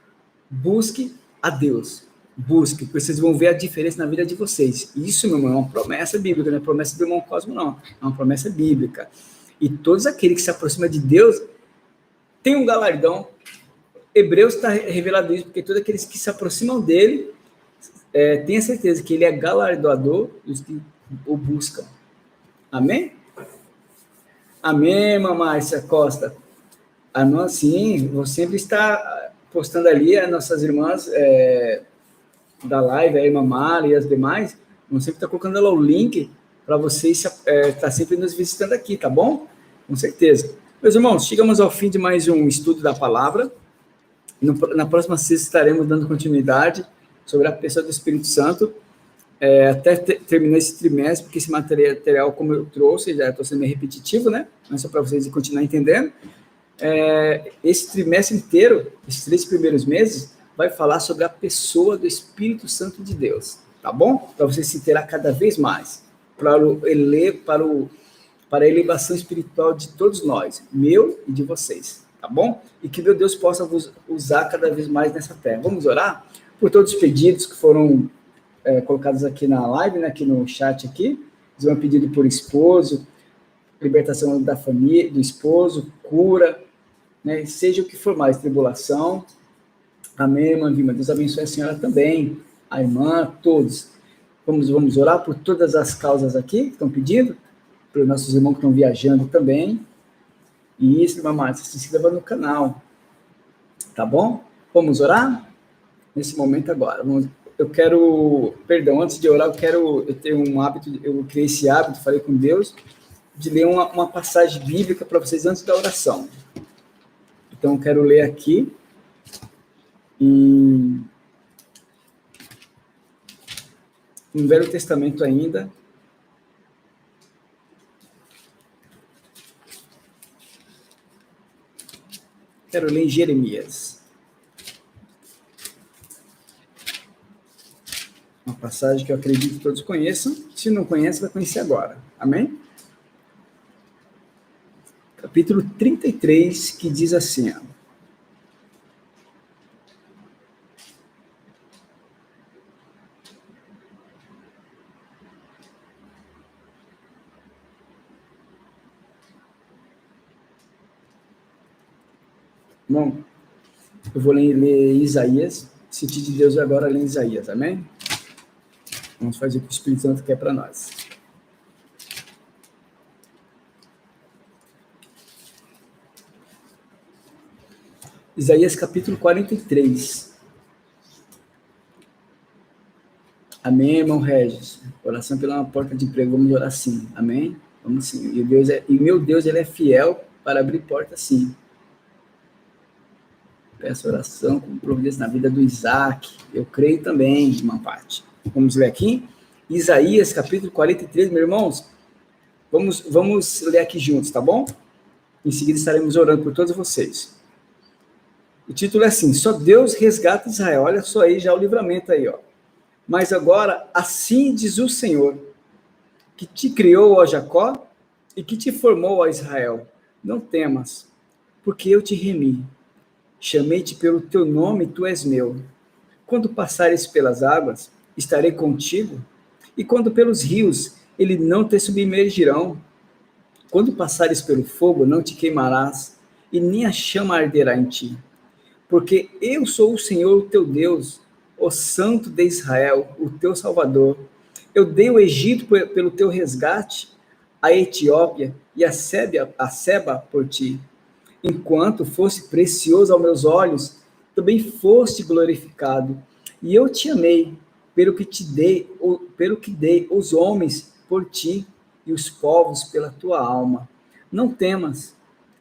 busque a Deus. Busque, porque vocês vão ver a diferença na vida de vocês. Isso, meu irmão, é uma promessa bíblica, não é promessa do irmão Cosmo, não. É uma promessa bíblica. E todos aqueles que se aproximam de Deus têm um galardão. Hebreus está revelado isso, porque todos aqueles que se aproximam dele tenham certeza que ele é galardoador dos que o buscam. Amém? Amém, irmã Márcia Costa. Sim, vou sempre estar postando ali as nossas irmãs da live, a irmã Mara e as demais, vão sempre estar colocando lá o link para vocês estar sempre nos visitando aqui, tá bom? Com certeza. Meus irmãos, chegamos ao fim de mais um estudo da palavra. Na próxima sexta estaremos dando continuidade sobre a pessoa do Espírito Santo, até terminar esse trimestre, porque esse material, como eu trouxe, já estou sendo meio repetitivo, né? Mas só para vocês continuarem entendendo. Esse trimestre inteiro, esses 3 primeiros meses, vai falar sobre a pessoa do Espírito Santo de Deus, tá bom? Para você se inteirar cada vez mais, para a elevação espiritual de todos nós, meu e de vocês, tá bom? E que meu Deus possa vos usar cada vez mais nessa terra. Vamos orar por todos os pedidos que foram colocados aqui na live, né, aqui no chat aqui. Eles vão pedido por esposo, libertação da família, do esposo, cura, né, seja o que for mais, tribulação. Amém, irmã Vilma. Deus abençoe a senhora também, a irmã, todos. Vamos orar por todas as causas aqui que estão pedindo, pelos nossos irmãos que estão viajando também. E isso, irmã Márcia, se inscreva no canal. Tá bom? Vamos orar? Nesse momento agora. Antes de orar, eu tenho um hábito, eu criei esse hábito, falei com Deus, de ler uma passagem bíblica para vocês antes da oração. Então, eu quero ler aqui no Velho Testamento ainda. Quero ler em Jeremias. Uma passagem que eu acredito que todos conheçam. Se não conhece, vai conhecer agora. Amém? Capítulo 33, que diz assim, ó. Bom, eu vou ler Isaías. Sentir de Deus agora ler Isaías, amém? Vamos fazer o que o Espírito Santo quer para nós. Isaías capítulo 43. Amém, irmão Regis? Oração pela porta de emprego, vamos orar sim, amém? Vamos sim. E meu Deus, ele é fiel para abrir porta sim. Peço oração com providência na vida do Isaac. Eu creio também, irmã Pati. Vamos ler aqui. Isaías, capítulo 43, meus irmãos. Vamos ler aqui juntos, tá bom? Em seguida estaremos orando por todos vocês. O título é assim, só Deus resgata Israel. Olha só aí, já o livramento aí, ó. Mas agora, assim diz o Senhor, que te criou, ó Jacó, e que te formou, ó Israel. Não temas, porque eu te remi. Chamei-te pelo teu nome, tu és meu. Quando passares pelas águas, estarei contigo, e quando pelos rios, eles não te submergirão. Quando passares pelo fogo, não te queimarás, e nem a chama arderá em ti. Porque eu sou o Senhor, o teu Deus, o Santo de Israel, o teu Salvador. Eu dei o Egito pelo teu resgate, a Etiópia e a Seba por ti. Enquanto fosse precioso aos meus olhos, também foste glorificado. E eu te amei, pelo que dei os homens por ti e os povos pela tua alma. Não temas,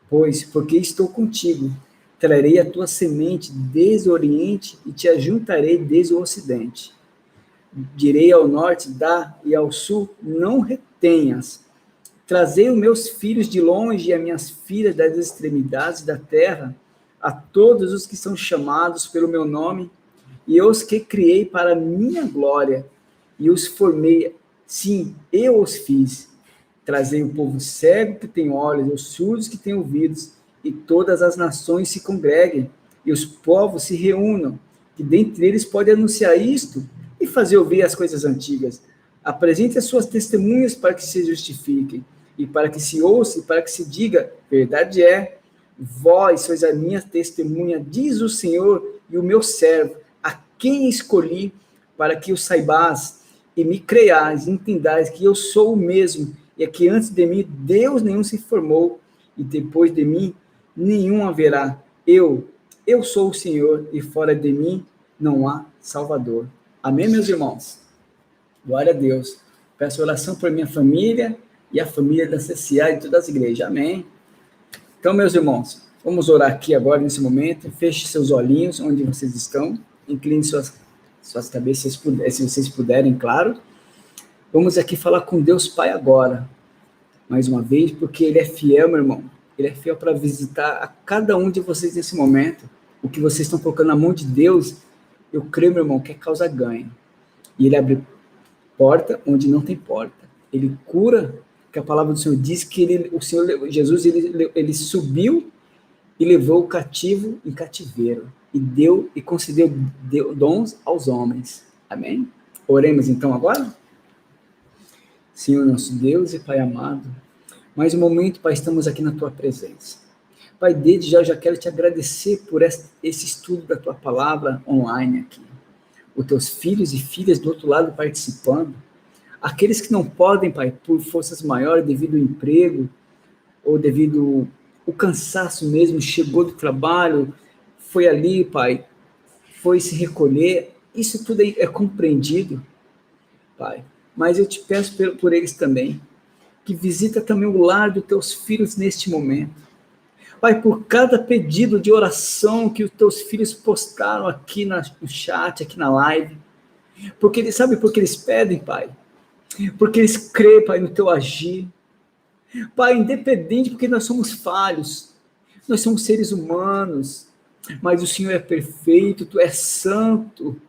pois, porque estou contigo. Trarei a tua semente desde o oriente e te ajuntarei desde o ocidente. Direi ao norte, dá, e ao sul, não retenhas. Trazei os meus filhos de longe e as minhas filhas das extremidades da terra, a todos os que são chamados pelo meu nome, e os que criei para minha glória, e os formei, sim, eu os fiz. Trazei o povo cego que tem olhos, os surdos que têm ouvidos, e todas as nações se congreguem, e os povos se reúnam, que dentre eles pode anunciar isto, e fazer ouvir as coisas antigas. Apresente as suas testemunhas para que se justifiquem, e para que se ouça, e para que se diga, verdade é, vós sois a minha testemunha, diz o Senhor, e o meu servo, a quem escolhi, para que o saibais, e me creiais, e entendais que eu sou o mesmo, e é que antes de mim Deus nenhum se formou, e depois de mim nenhum haverá. Eu sou o Senhor, e fora de mim não há Salvador. Amém, meus irmãos? Glória a Deus. Peço oração por minha família e a família da CCA e todas as igrejas. Amém. Então, meus irmãos, vamos orar aqui agora, nesse momento. Feche seus olhinhos onde vocês estão. Incline suas cabeças, se vocês puderem, claro. Vamos aqui falar com Deus Pai agora, mais uma vez, porque Ele é fiel, meu irmão. Ele é fiel para visitar a cada um de vocês nesse momento. O que vocês estão colocando na mão de Deus, eu creio, meu irmão, que é causa ganha. E Ele abre porta onde não tem porta. Ele cura, que a palavra do Senhor diz que o Senhor Jesus ele subiu e levou o cativo em cativeiro e concedeu dons aos homens. Amém? Oremos então agora? Senhor nosso Deus e Pai amado, mais um momento, Pai, estamos aqui na Tua presença. Pai, desde já eu já quero te agradecer por esse estudo da Tua palavra online aqui. Os Teus filhos e filhas do outro lado participando. Aqueles que não podem, Pai, por forças maiores, devido ao emprego, ou devido ao cansaço mesmo, chegou do trabalho, foi ali, Pai, foi se recolher. Isso tudo é compreendido, Pai. Mas eu te peço por eles também, que visita também o lar dos teus filhos neste momento. Pai, por cada pedido de oração que os teus filhos postaram aqui no chat, aqui na live, porque eles sabem por que eles pedem, Pai? Porque eles creem, Pai, no teu agir. Pai, independente, porque nós somos falhos, nós somos seres humanos, mas o Senhor é perfeito, Tu és santo,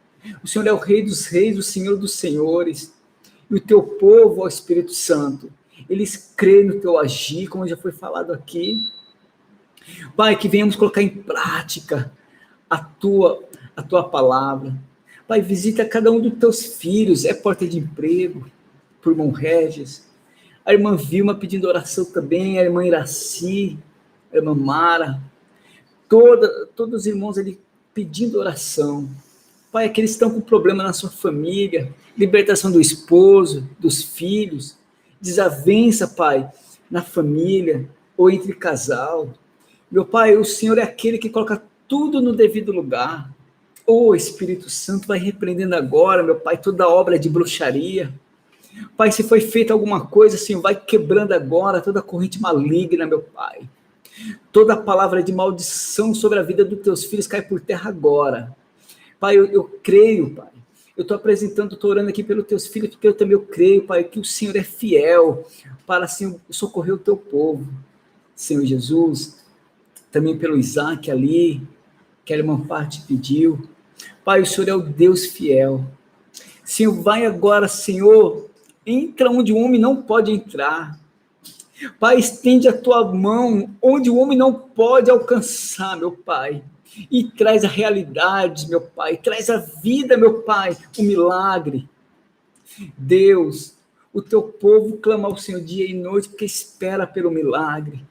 o Senhor é o Rei dos Reis, o Senhor dos Senhores, e o teu povo, ó Espírito Santo, eles creem no teu agir, como já foi falado aqui. Pai, que venhamos colocar em prática a tua palavra. Pai, visita cada um dos teus filhos, é porta de emprego, por irmão Regis, a irmã Vilma pedindo oração também, a irmã Iraci, a irmã Mara, todos os irmãos ali pedindo oração. Pai, aqueles que estão com problema na sua família, libertação do esposo, dos filhos, desavença, Pai, na família ou entre casal. Meu Pai, o Senhor é aquele que coloca tudo no devido lugar. Ô Espírito Santo, vai repreendendo agora, meu Pai, toda obra de bruxaria. Pai, se foi feita alguma coisa, Senhor, vai quebrando agora toda corrente maligna, meu Pai. Toda palavra de maldição sobre a vida dos teus filhos cai por terra agora. Pai, eu creio, Pai. Eu estou apresentando, estou orando aqui pelos teus filhos, porque eu também creio, Pai, que o Senhor é fiel para, Senhor, socorrer o teu povo. Senhor Jesus, também pelo Isaac ali, que a irmã Parte pediu. Pai, o Senhor é o Deus fiel. Senhor, vai agora, Senhor, entra onde o homem não pode entrar. Pai, estende a tua mão onde o homem não pode alcançar, meu Pai. E traz a realidade, meu Pai. Traz a vida, meu Pai, o milagre. Deus, o teu povo clama ao Senhor dia e noite, porque espera pelo milagre.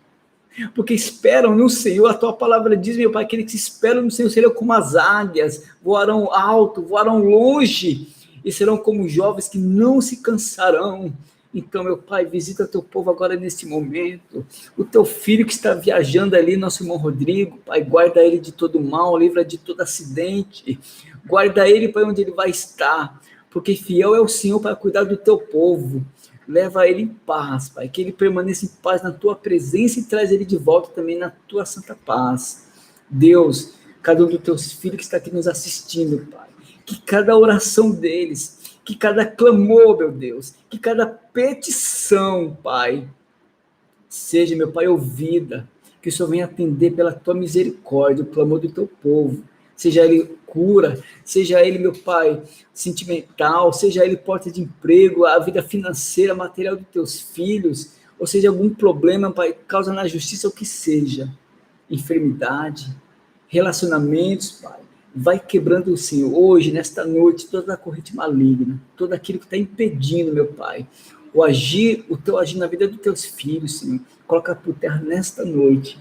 Porque esperam no Senhor, a tua palavra diz, meu Pai, aqueles que esperam no Senhor serão como as águias, voarão alto, voarão longe, e serão como jovens que não se cansarão. Então, meu Pai, visita teu povo agora neste momento. O teu filho que está viajando ali, nosso irmão Rodrigo, Pai, guarda ele de todo mal, livra de todo acidente. Guarda ele para onde ele vai estar, porque fiel é o Senhor para cuidar do teu povo. Leva ele em paz, Pai, que ele permaneça em paz na tua presença e traz ele de volta também na tua santa paz. Deus, cada um dos teus filhos que está aqui nos assistindo, Pai, que cada oração deles, que cada clamor, meu Deus, que cada petição, Pai, seja, meu Pai, ouvida, que o Senhor venha atender pela tua misericórdia, o clamor do teu povo, seja ele cura, seja ele, meu Pai, sentimental, seja ele porta de emprego, a vida financeira, material dos teus filhos, ou seja, algum problema, Pai, causa na justiça, o que seja, enfermidade, relacionamentos, Pai, vai quebrando o Senhor, hoje, nesta noite, toda a corrente maligna, tudo aquilo que está impedindo, meu Pai, o teu agir na vida dos teus filhos, Senhor, coloca por terra nesta noite,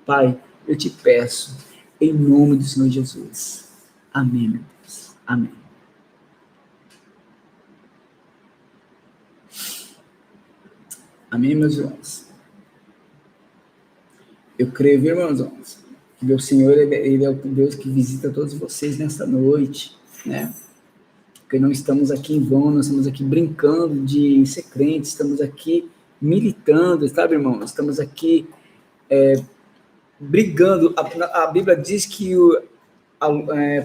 Pai, eu te peço, em nome do Senhor Jesus, amém, meu Deus, amém. Amém, meus irmãos? Eu creio, viu, meus irmãos? Que meu Senhor, ele é o Deus que visita todos vocês nesta noite, né? Porque não estamos aqui em vão, nós estamos aqui brincando de ser crentes, estamos aqui militando, sabe, irmãos? Estamos aqui brigando. A Bíblia diz que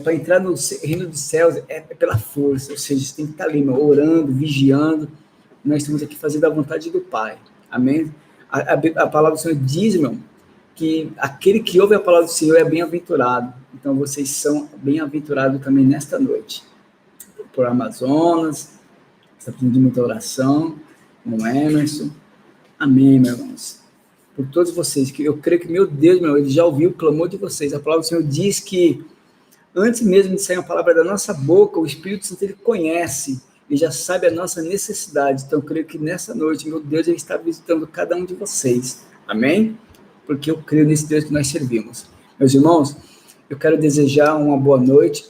para entrar no reino dos céus é pela força, ou seja, você tem que estar ali, orando, vigiando. Nós estamos aqui fazendo a vontade do Pai, amém? A palavra do Senhor diz, irmão, que aquele que ouve a palavra do Senhor é bem-aventurado. Então, vocês são bem-aventurados também nesta noite. Por Amazonas, está pedindo muita oração, com o Emerson. Amém, meus irmãos. Por todos vocês, que eu creio que, meu Deus, ele já ouviu o clamor de vocês. A palavra do Senhor diz que, antes mesmo de sair uma palavra da nossa boca, o Espírito Santo, ele conhece, ele já sabe a nossa necessidade. Então, eu creio que nessa noite, meu Deus, ele está visitando cada um de vocês. Amém? Porque eu creio nesse Deus que nós servimos. Meus irmãos, eu quero desejar uma boa noite.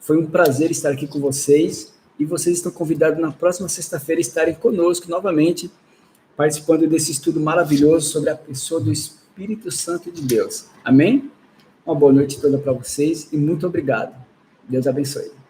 Foi um prazer estar aqui com vocês. E vocês estão convidados na próxima sexta-feira a estarem conosco novamente, participando desse estudo maravilhoso sobre a pessoa do Espírito Santo de Deus. Amém? Uma boa noite toda para vocês e muito obrigado. Deus abençoe.